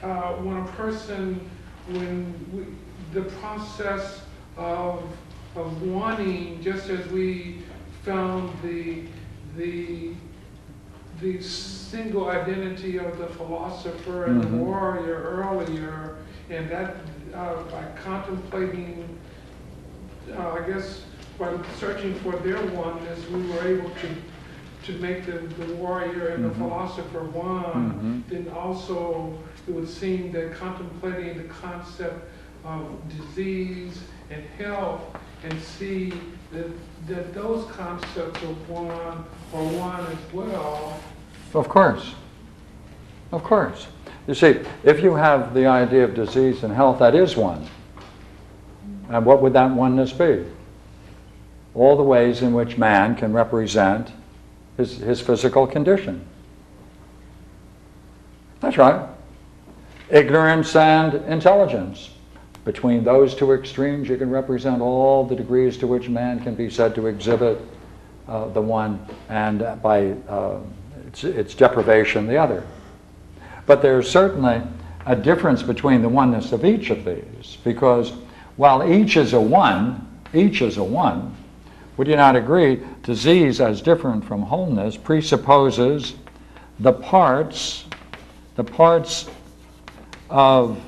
a person, the process of wanting, just as we found the single identity of the philosopher and the warrior earlier, and that by contemplating, I guess by searching for their oneness, we were able to make the warrior and the philosopher one. Then also it would seem that contemplating the concept of disease and health and see that those concepts of one are one as well. Of course. Of course. You see, if you have the idea of disease and health, that is one. And what would that oneness be? All the ways in which man can represent his physical condition. That's right. Ignorance and intelligence. Between those two extremes, you can represent all the degrees to which man can be said to exhibit the one, and by its deprivation, the other. But there's certainly a difference between the oneness of each of these, because while each is a one, would you not agree, disease as different from wholeness presupposes the parts of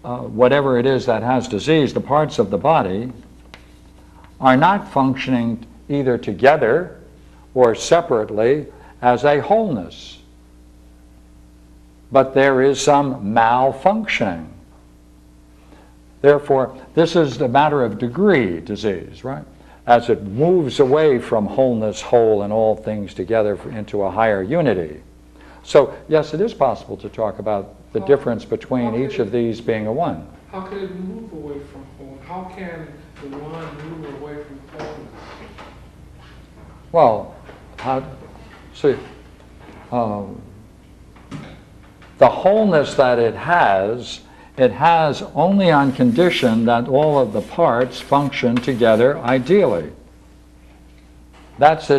whatever it is that has disease, the parts of the body, are not functioning either together or separately as a wholeness. But there is some malfunctioning. Therefore, this is a matter of degree disease, right? As it moves away from wholeness, whole, and all things together into a higher unity. So, yes, it is possible to talk about the difference between each of these being a one. How can it move away from whole? How can the one move away from wholeness? Well, see, the wholeness that it has only on condition that all of the parts function together ideally. This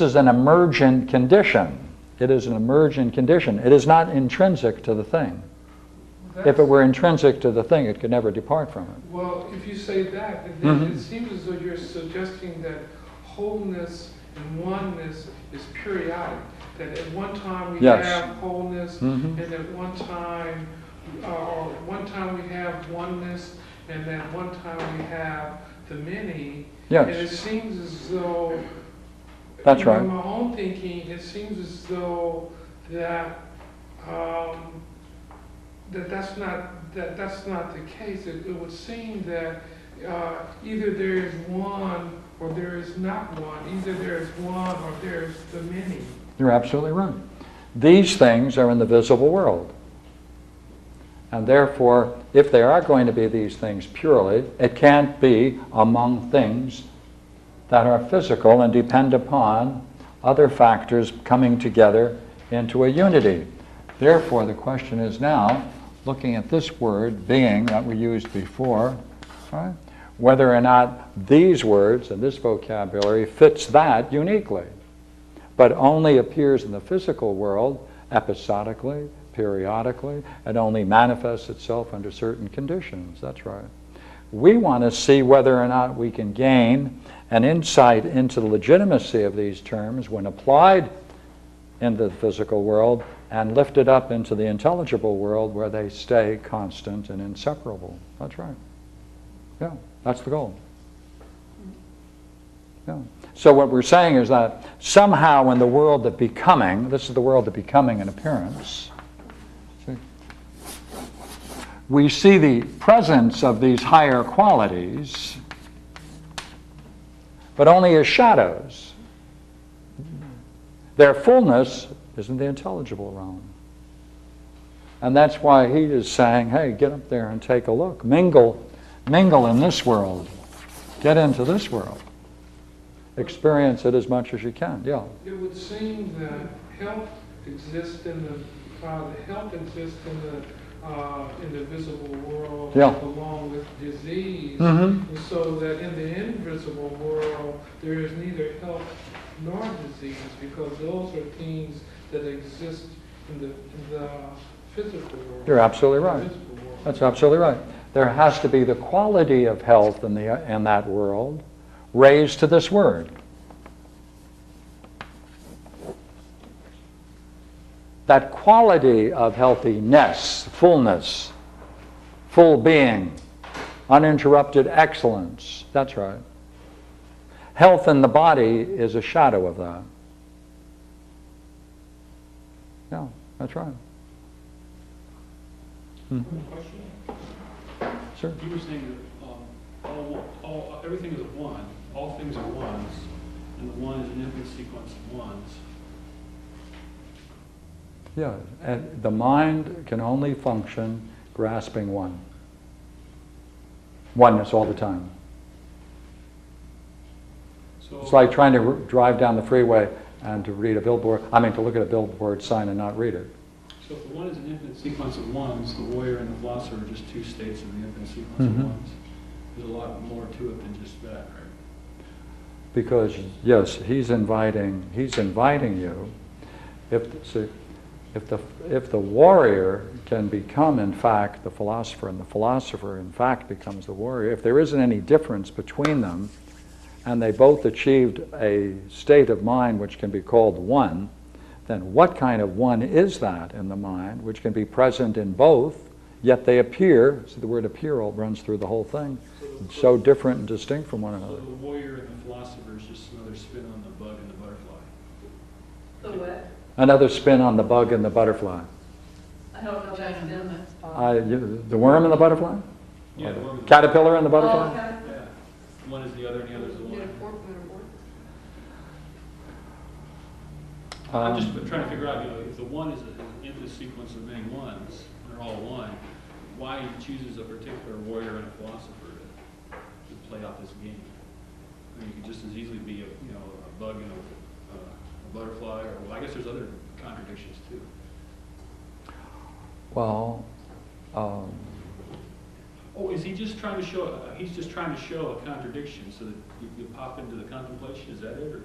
is an emergent condition. It is an emergent condition. It is not intrinsic to the thing. If it were intrinsic to the thing, it could never depart from it. Well, if you say that, then it seems as though you're suggesting that wholeness and oneness is periodic. That at one time we have wholeness, and at one time we have oneness, and at one time we have the many. Yes. And it seems as though, that's right. in my own thinking, it seems as though that that's not the case. It would seem that either there is one or there is not one. Either there is one or there is the many. You're absolutely right. These things are in the visible world. And therefore, if there are going to be these things purely, it can't be among things that are physical and depend upon other factors coming together into a unity. Therefore, the question is now, looking at this word, being, that we used before, right, whether or not these words and this vocabulary fits that uniquely, but only appears in the physical world episodically, periodically, and only manifests itself under certain conditions. That's right. We want to see whether or not we can gain an insight into the legitimacy of these terms when applied in the physical world and lifted up into the intelligible world where they stay constant and inseparable. That's right. Yeah, that's the goal. Yeah. So what we're saying is that somehow in the world of becoming, this is the world of becoming in appearance, we see the presence of these higher qualities, but only as shadows. Their fullness is in the intelligible realm. And that's why he is saying, hey, get up there and take a look. Mingle in this world. Get into this world. Experience it as much as you can. Yeah. It would seem that health exists in the visible world, along with disease, and so that in the invisible world there is neither health nor disease, because those are things that exist in the physical world. You're absolutely right. That's absolutely right. There has to be the quality of health in that world raised to this word. That quality of healthiness, fullness, full being, uninterrupted excellence. That's right. Health in the body is a shadow of that. Yeah, that's right. Question? Sure. You were saying that everything is a one, all things are ones, and the one is an infinite sequence of ones. Yeah, and the mind can only function grasping one. Oneness all the time. So It's like trying to drive down the freeway and to read a billboard, to look at a billboard sign and not read it. So if the one is an infinite sequence of ones, the warrior and the philosopher are just two states of the infinite sequence of ones. There's a lot more to it than just that, right? Because yes, he's inviting you. If the warrior can become in fact the philosopher, and the philosopher in fact becomes the warrior, if there isn't any difference between them, and they both achieved a state of mind which can be called one, then what kind of one is that in the mind which can be present in both, yet they appear, so the word appear all runs through the whole thing, so different and distinct from one So another. the warrior and the philosopher is just another spin on the bug and the butterfly. The what? Another spin on the bug and the butterfly. I don't know that's in. The worm and the butterfly? Yeah, the worm is- Caterpillar and the butterfly? Oh, okay. Yeah. One is the other and the other is the one. I'm just trying to figure out, if the one is in the sequence of many ones, they're all one, why he chooses a particular warrior and a philosopher to play out this game. I mean, you could just as easily be a bug and a butterfly, or well, I guess there's other contradictions too. Well, Oh, is he just trying to show? He's just trying to show a contradiction so that you pop into the contemplation. Is that it? Or?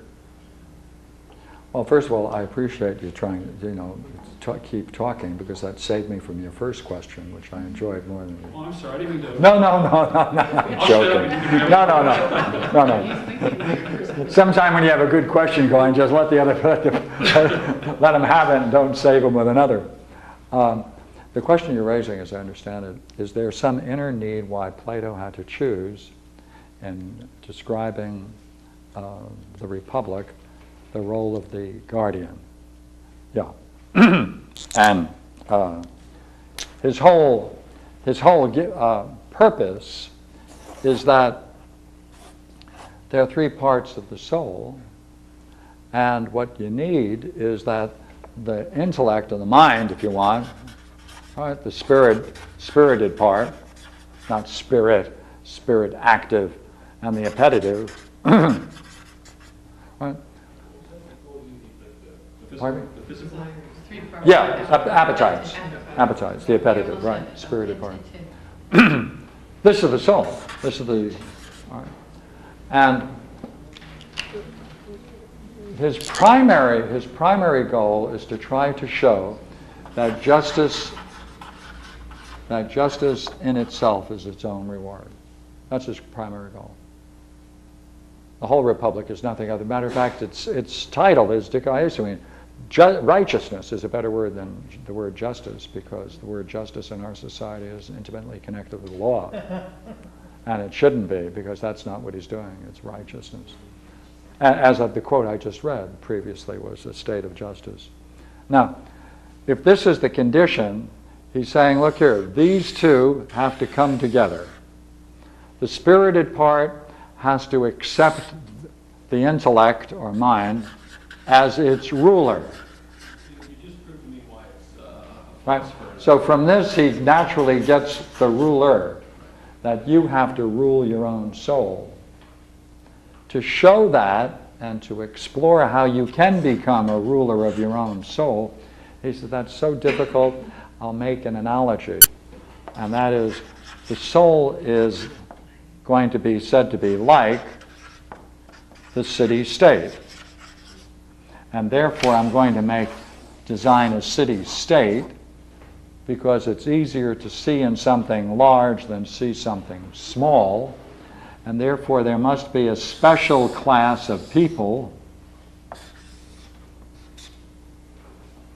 well, first of all, I appreciate you trying to, keep talking, because that saved me from your first question, which I enjoyed more than you. Oh, I'm sorry. I didn't mean to. No, I'm joking. No. Sometime when you have a good question going, just let the other, let them have it and don't save them with another. The question you're raising, as I understand it, is there some inner need why Plato had to choose in describing the Republic the role of the guardian? Yeah. And his whole purpose is that there are three parts of the soul, and what you need is that the intellect or the mind, if you want, right, the spirited part, not spirit active, and the appetitive, right? Pardon me? The physical? Yeah, appetites, the appetitive, right, spirited part. This is the soul. This is the, all right. And his primary goal is to try to show that justice in itself is its own reward. That's his primary goal. The whole Republic is nothing other. Matter of fact, its title is dikaiosune. Righteousness is a better word than the word justice, because the word justice in our society is intimately connected with law. And it shouldn't be, because that's not what he's doing. It's righteousness. As of the quote I just read previously was a state of justice. Now, if this is the condition, he's saying, look here, these two have to come together. The spirited part has to accept the intellect or mind as its ruler. You just proved to me why it's Right? So from this, he naturally gets the ruler, that you have to rule your own soul. To show that and to explore how you can become a ruler of your own soul, he said, that's so difficult, I'll make an analogy. And that is, the soul is going to be said to be like the city-state. And therefore, I'm going to design a city-state, because it's easier to see in something large than see something small. And therefore, there must be a special class of people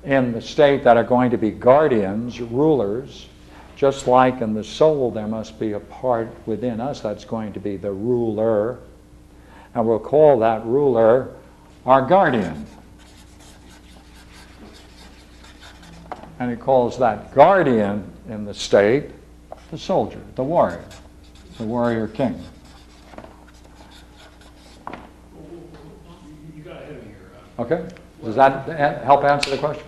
in the state that are going to be guardians, rulers, just like in the soul there must be a part within us that's going to be the ruler. And we'll call that ruler our guardian. And he calls that guardian in the state the soldier, the warrior king. You got ahead of me here. Okay? Does that help answer the question?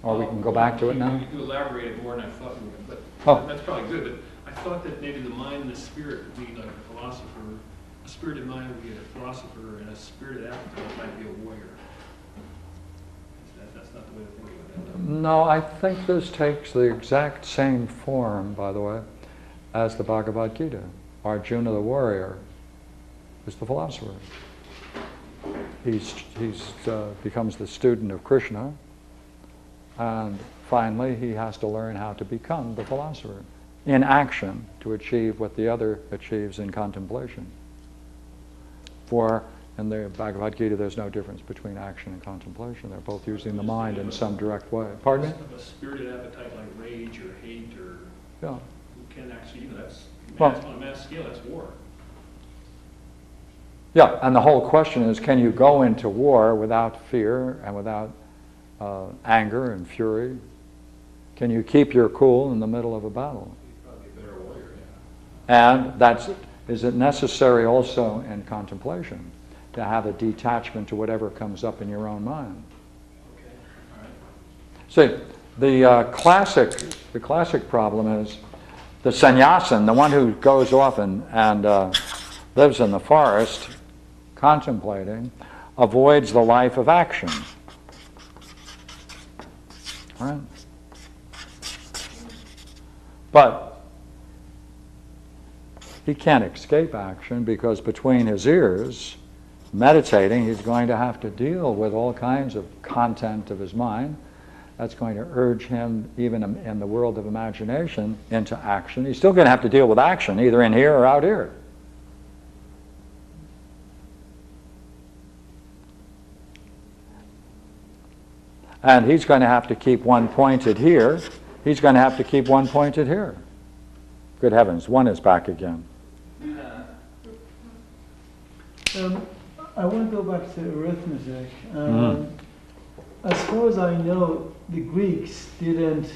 Or we can go back to it now? You elaborated more than I thought you would, Oh. but that's probably good. But I thought that maybe the mind and the spirit would be like a philosopher. A spirited mind would be a philosopher, and a spirited appetite might be a warrior. That's not the way to think about it. No, I think this takes the exact same form, by the way, as the Bhagavad Gita. Arjuna the warrior is the philosopher. He becomes the student of Krishna, and finally he has to learn how to become the philosopher in action to achieve what the other achieves in contemplation. For in the Bhagavad Gita, there's no difference between action and contemplation. They're both using the mind in some direct way. Pardon me? A spirited appetite like rage or hate or Yeah. who can actually, that's Well- on a mass scale, that's war. Yeah, and the whole question is, can you go into war without fear and without anger and fury? Can you keep your cool in the middle of a battle? Probably a better warrior, yeah. And is it necessary also in contemplation to have a detachment to whatever comes up in your own mind? Okay, all right. See, the classic problem is the sannyasin, the one who goes off and lives in the forest contemplating, avoids the life of action. Right? But he can't escape action because between his ears, meditating, he's going to have to deal with all kinds of content of his mind. That's going to urge him, even in the world of imagination, into action. He's still going to have to deal with action, either in here or out here. And he's going to have to keep one pointed here. He's going to have to keep one pointed here. Good heavens, one is back again. I want to go back to arithmetic. As far as I know, the Greeks didn't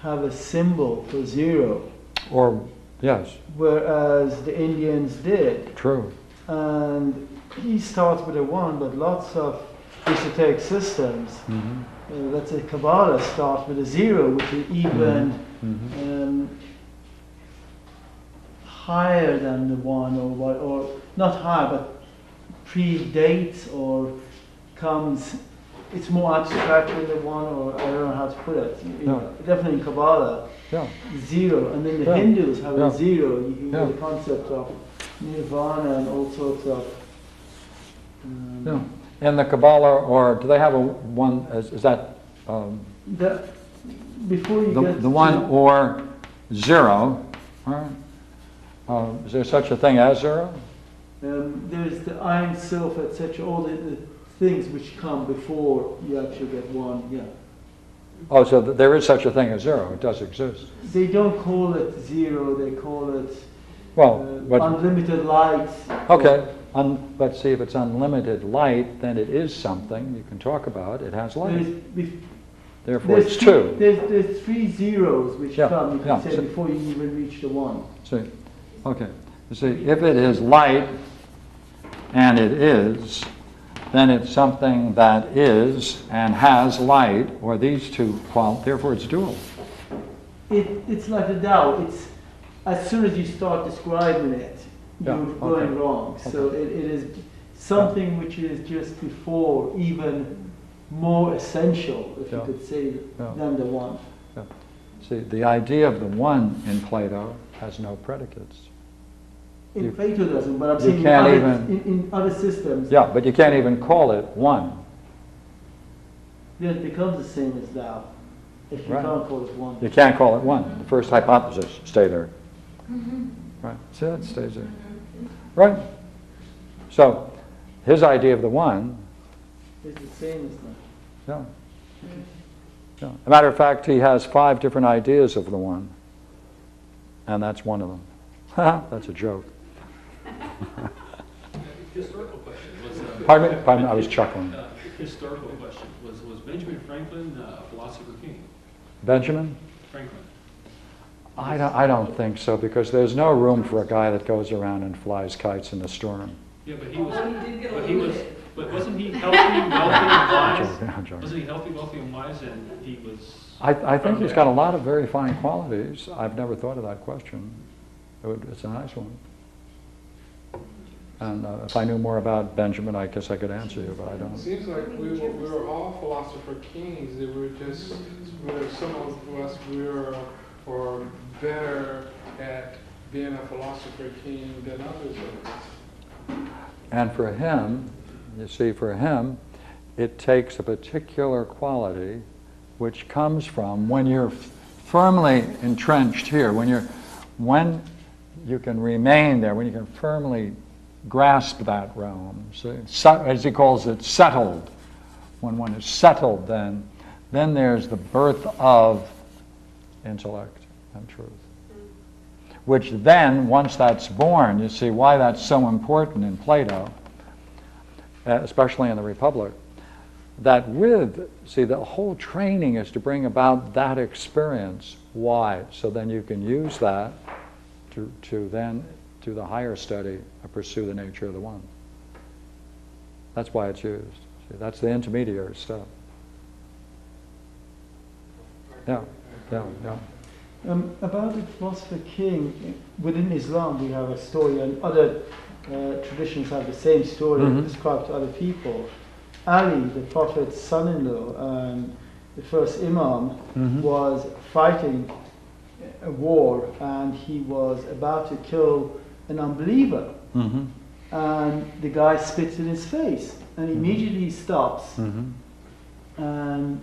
have a symbol for zero, Or, yes, whereas the Indians did. true. And he starts with a 1, but lots of esoteric systems, let's say Kabbalah, starts with a 0, which is even higher than the 1, or not higher, but predates or comes. It's more abstract than the 1, or I don't know how to put it. Definitely in Kabbalah, Yeah, 0, and then the Yeah. Hindus have Yeah. a 0. You can Yeah. get the concept of nirvana and all sorts of. yeah. In the Kabbalah, or do they have a one, is that Before you the get the 1 to- or 0? All right. Is there such a thing as 0? there's the Ein Sof, etc. All the things which come before you actually get 1. Yeah, Oh, so there is such a thing as 0. It does exist. they don't call it 0. They call it Well, but unlimited light. okay. But see, if it's unlimited light, then it is something you can talk about. It has light. Therefore, it's 2. There's 3 zeros which Yeah, come. You can yeah, say so- before you even reach the 1. See, okay. You see, if it is light, and it is, then it's something that is and has light, or these two qualities. Therefore, it's dual. It's like the Tao. It's as soon as you start describing it, Yeah, you're going okay. wrong. So it is something which is just before, even more essential, if Yeah. you could say, Yeah. than the 1. See, the idea of the one in Plato has no predicates. In You- Plato doesn't, but I'm you saying can't in other systems, Yeah, but you can't even call it one. then it becomes the same as Tao. If you Right. can't call it 1. You can't call it one. The first hypothesis, stay there. Right, see, it stays there. Right? So, his idea of the one, It's the same as that. yeah. Yeah. As a matter of fact, he has 5 different ideas of the one, and that's one of them. That's a joke. Historical question was. Pardon me? Pardon me, I was chuckling. Historical question was Benjamin Franklin a philosopher king? Benjamin? Franklin. I don't think so, because there's no room for a guy that goes around and flies kites in the storm. Yeah, but he was. Although he did get But he was. eliminated. But wasn't he healthy, wealthy, and I'm wise? joking, I'm joking. Wasn't he healthy, wealthy, and wise, and he was? I think he's got a lot of very fine qualities. I've never thought of that question. It's a nice one. And if I knew more about Benjamin, I guess I could answer you, but I It don't. seems like we were all philosopher kings. They were just, some of us were better at being a philosopher king than others of us. And for him, you see, for him, it takes a particular quality which comes from when you're firmly entrenched here, when you can remain there, when you can firmly grasp that realm. So, as he calls it, settled. When one is settled, then there's the birth of intellect and truth. Which then, once that's born, you see why that's so important in Plato, especially in the Republic, that the whole training is to bring about that experience. Why? So then you can use that to then, to the higher study, pursue the nature of the one. That's why it's used. See, that's the intermediary step. Yeah. About the philosopher king, within Islam we have a story, and other traditions have the same story described to other people. Ali, the Prophet's son-in-law, and the first Imam, was fighting a war, and he was about to kill an unbeliever. And the guy spits in his face, and immediately he stops and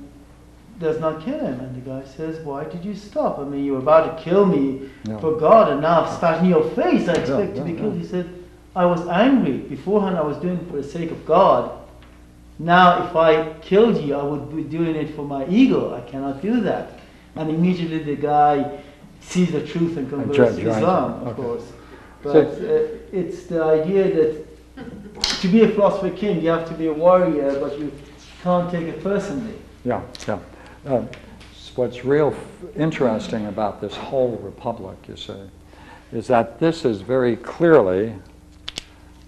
does not kill him. And the guy says, "Why did you stop? I mean, you were about to kill me for God, and now I'm spat in your face. I expect to be killed." He said, "I was angry. Beforehand I was doing it for the sake of God. Now if I killed you, I would be doing it for my ego. I cannot do that." And immediately the guy sees the truth and converts to Islam, of course. But it's the idea that to be a philosopher king, you have to be a warrior, but you can't take it personally. Yeah. What's real interesting about this whole republic, you see, is that this is very clearly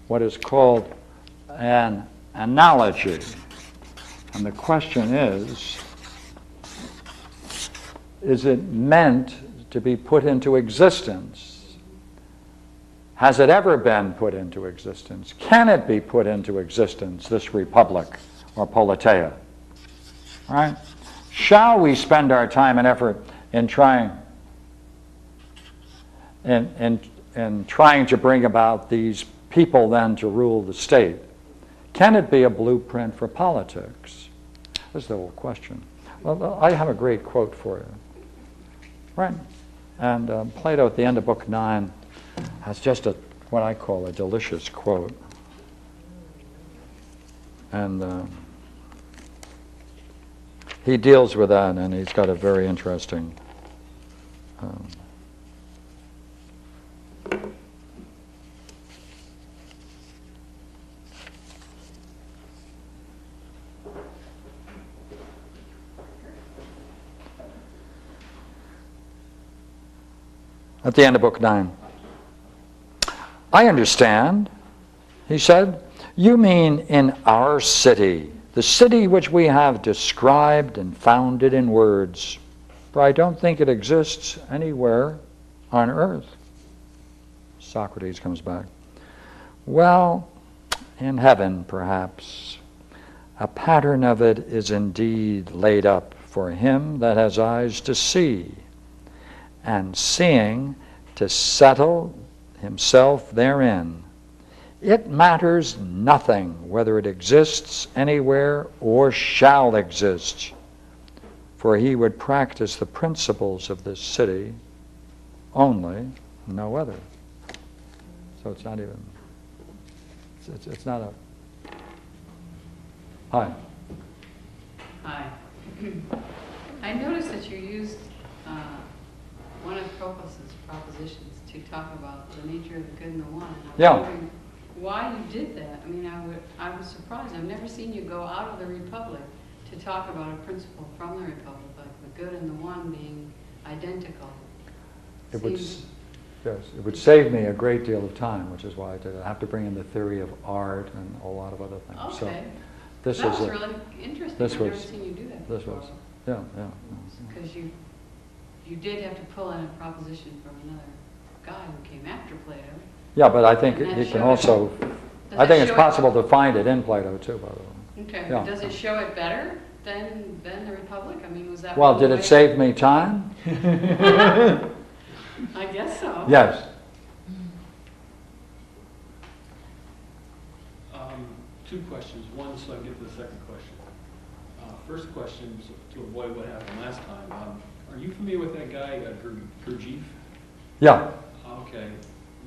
what is called an analogy. And the question is it meant to be put into existence? Has it ever been put into existence? Can it be put into existence, this republic or politeia? Right? Shall we spend our time and effort in trying to bring about these people then to rule the state? Can it be a blueprint for politics? That's the whole question. Well, I have a great quote for you. Right? And Plato at the end of Book 9 has just what I call a delicious quote. And he deals with that, and he's got a very interesting at the end of Book 9. "I understand," he said, "you mean in our city, the city which we have described and founded in words, for I don't think it exists anywhere on earth." Socrates comes back. "Well, in heaven, perhaps. A pattern of it is indeed laid up for him that has eyes to see, and seeing to settle himself therein. It matters nothing whether it exists anywhere or shall exist, for he would practice the principles of this city only, no other." So it's not even, it's not a, hi. Hi. I noticed that you used one of Proclus's propositions to talk about the nature of the good and the one. And I was wondering why you did that. I mean, I was surprised. I've never seen you go out of the Republic to talk about a principle from the Republic, like the good and the one being identical. It would save me a great deal of time, which is why I did it. I have to bring in the theory of art and a lot of other things. Okay. So this that was was really interesting. I've never seen you do that This before. was, yeah. Because you did have to pull in a proposition from another guy who came after Plato. Yeah, but I think And that it can showed also, Does I it think it's show possible to find it in Plato too, by the way. Okay, Yeah. does it show it better than the Republic? I mean, was that Well, one did way? it save me time? I guess so. Yes. Two questions. One, so I can get to the second question. First question, to avoid what happened last time. Are you familiar with that guy, Gurdjieff? Yeah. Okay.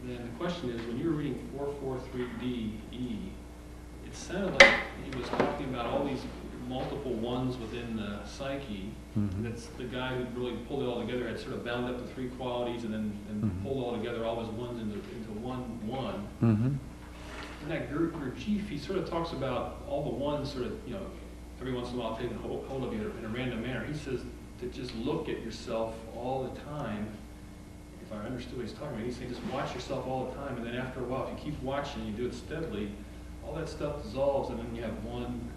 then the question is, when you were reading 443DE, it sounded like he was talking about all these multiple ones within the psyche. Mhm. That's the guy who really pulled it all together, had sort of bound up the three qualities and then Mhm. pulled all together, all his ones into one. Mm-hmm. In that Gurdjieff, he sort of talks about all the ones sort of, you know, every once in a while taking hold of you in a random manner. He says to just look at yourself all the time. If I understood what he's talking about, he's saying just watch yourself all the time, and then after a while, if you keep watching, you do it steadily, all that stuff dissolves, and then you have one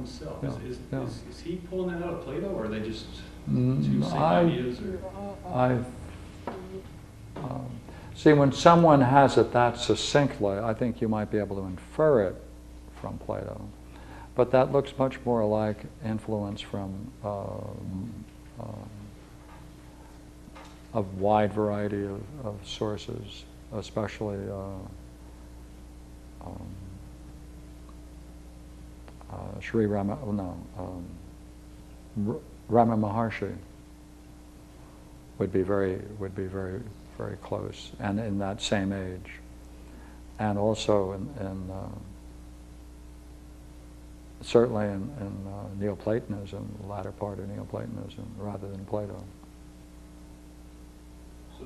self. Yeah. Yeah. Is he pulling that out of Plato, or are they just Mm, two same ideas? Or? See, when someone has it that succinctly, I think you might be able to infer it from Plato. But that looks much more like influence from a wide variety of sources, especially Sri Rama, Rama Maharshi would be very, very close, and in that same age, and also in certainly in Neoplatonism, the latter part of Neoplatonism, rather than Plato.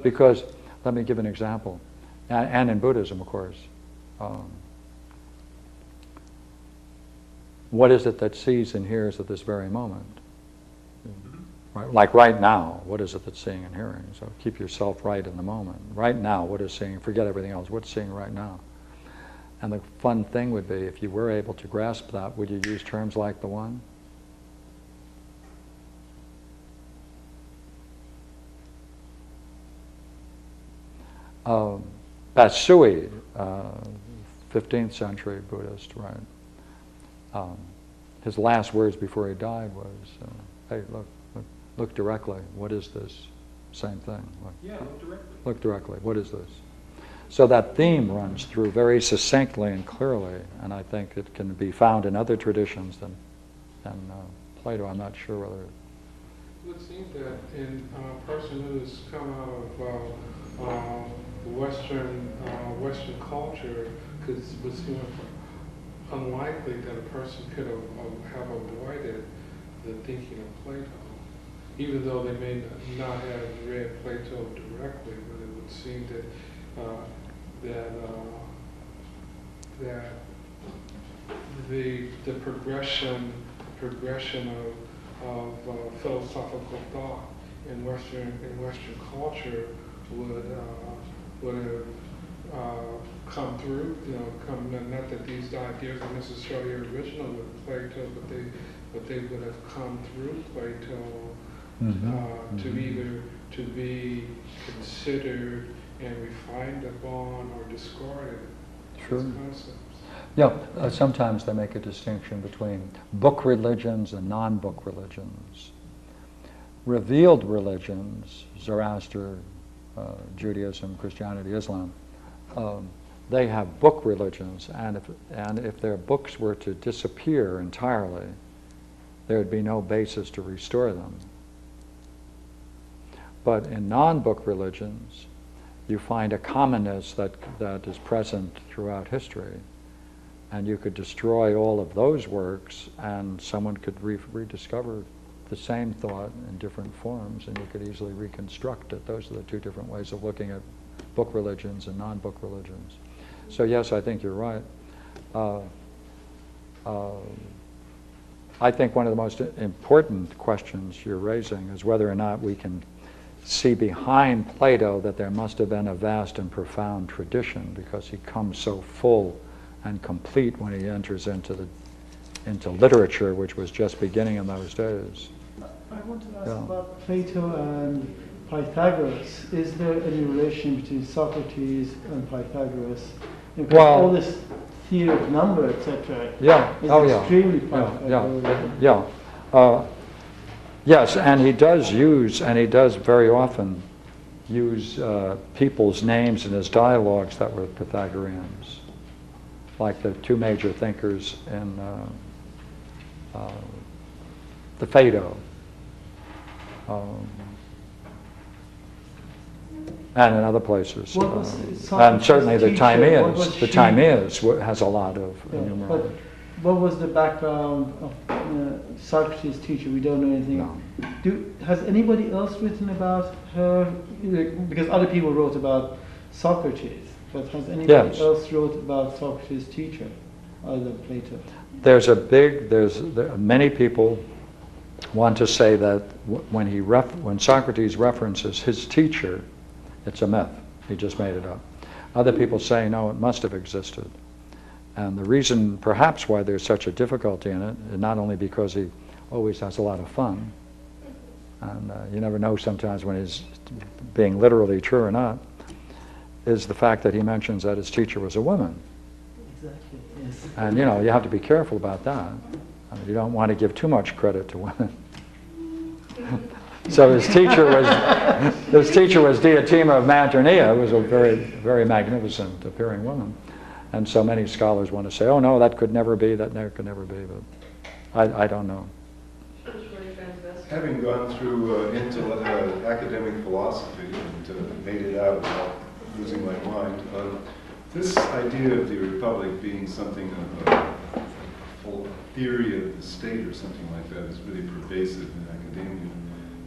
Because, let me give an example, and in Buddhism, of course. What is it that sees and hears at this very moment? Right? Like right now, what is it that's seeing and hearing? So keep yourself right in the moment. Right now, what is seeing? Forget everything else. What's seeing right now? And the fun thing would be, if you were able to grasp that, would you use terms like the one? Basui, 15th century Buddhist, right? His last words before he died was, hey, look directly. What is this? Same thing. Look directly. Look directly. What is this? So that theme runs through very succinctly and clearly, and I think it can be found in other traditions than Plato. I'm not sure whether... It would seem that in a person who's come out of Western culture, because it would seem unlikely that a person could have avoided the thinking of Plato, even though they may not have read Plato directly, but it would seem that the progression of philosophical thought in Western culture would have come through. Not that these ideas are necessarily original with Plato, but they would have come through Plato to be considered and refined upon or discarded as concepts. Yeah, sometimes they make a distinction between book religions and non-book religions. Revealed religions, Zoroaster, Judaism, Christianity, Islam, they have book religions, and if their books were to disappear entirely, there would be no basis to restore them. But in non-book religions, you find a commonness that is present throughout history. And you could destroy all of those works, and someone could rediscover the same thought in different forms, and you could easily reconstruct it. Those are the two different ways of looking at book religions and non-book religions. So yes, I think you're right. I think one of the most important questions you're raising is whether or not we can see behind Plato that there must have been a vast and profound tradition, because he comes so full and complete when he enters into literature, which was just beginning in those days. I want to ask about Plato and Pythagoras. Is there any relation between Socrates and Pythagoras? Because all this theory of number, etc. is extremely Pythagorean. Yes, and he does very often use people's names in his dialogues that were Pythagoreans, like the two major thinkers in the Phaedo. and in other places. What was And Socrates' certainly the teacher? What was Timaeus, the she- Timaeus has a lot of Yeah, numerology. but what was the background of Socrates' teacher? We don't know anything. No. Has anybody else written about her? Because other people wrote about Socrates, but has anybody Yes. else wrote about Socrates' teacher other than Plato? Many people want to say that when Socrates references his teacher, it's a myth. He just made it up. Other people say, no, it must have existed. And the reason, perhaps, why there's such a difficulty in it, is not only because he always has a lot of fun, and you never know sometimes when he's being literally true or not, is the fact that he mentions that his teacher was a woman. Exactly, yes. And you have to be careful about that. I mean, you don't want to give too much credit to women. So his teacher was Diotima of Mantinea, who was a very, very magnificent appearing woman. And so many scholars want to say, oh no, that could never be, that could never be, but I don't know. Having gone through academic philosophy and made it out without losing my mind, this idea of the Republic being something of a full theory of the state or something like that is really pervasive in academia.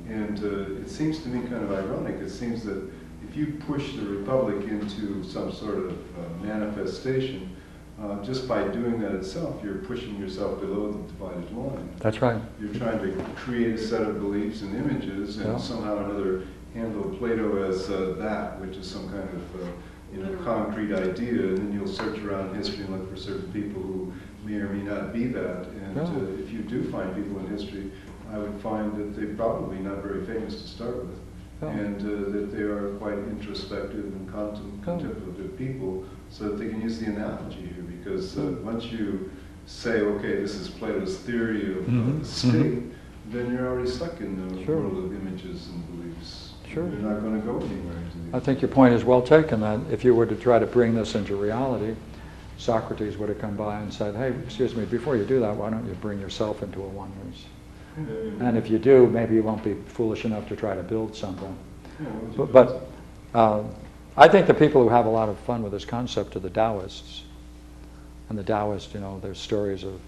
And it seems to me kind of ironic. It seems that if you push the Republic into some sort of manifestation, just by doing that itself, you're pushing yourself below the divided line. That's right. You're trying to create a set of beliefs and images, and somehow or another handle Plato as that, which is some kind of concrete idea, and then you'll search around history and look for certain people who may or may not be that. And if you do find people in history, I would find that they're probably not very famous to start with, and that they are quite introspective and contemplative people, so that they can use the analogy here. Because once you say, okay, this is Plato's theory of the state, then you're already stuck in the world of images and beliefs. Sure. You're not going to go anywhere. I think your point is well taken, that if you were to try to bring this into reality, Socrates would have come by and said, hey, excuse me, before you do that, why don't you bring yourself into a oneness? And if you do, maybe you won't be foolish enough to try to build something. But I think the people who have a lot of fun with this concept are the Taoists. And the Taoists, there's stories of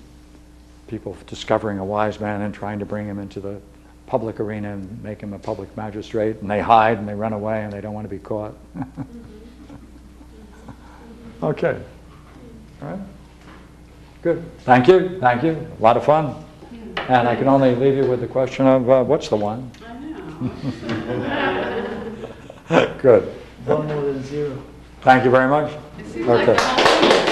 people discovering a wise man and trying to bring him into the public arena and make him a public magistrate, and they hide and they run away and they don't want to be caught. Okay. All right. Good. Thank you. Thank you. A lot of fun. And I can only leave you with the question of what's the one? I know. Good. One more than zero. Thank you very much. It seems like the whole thing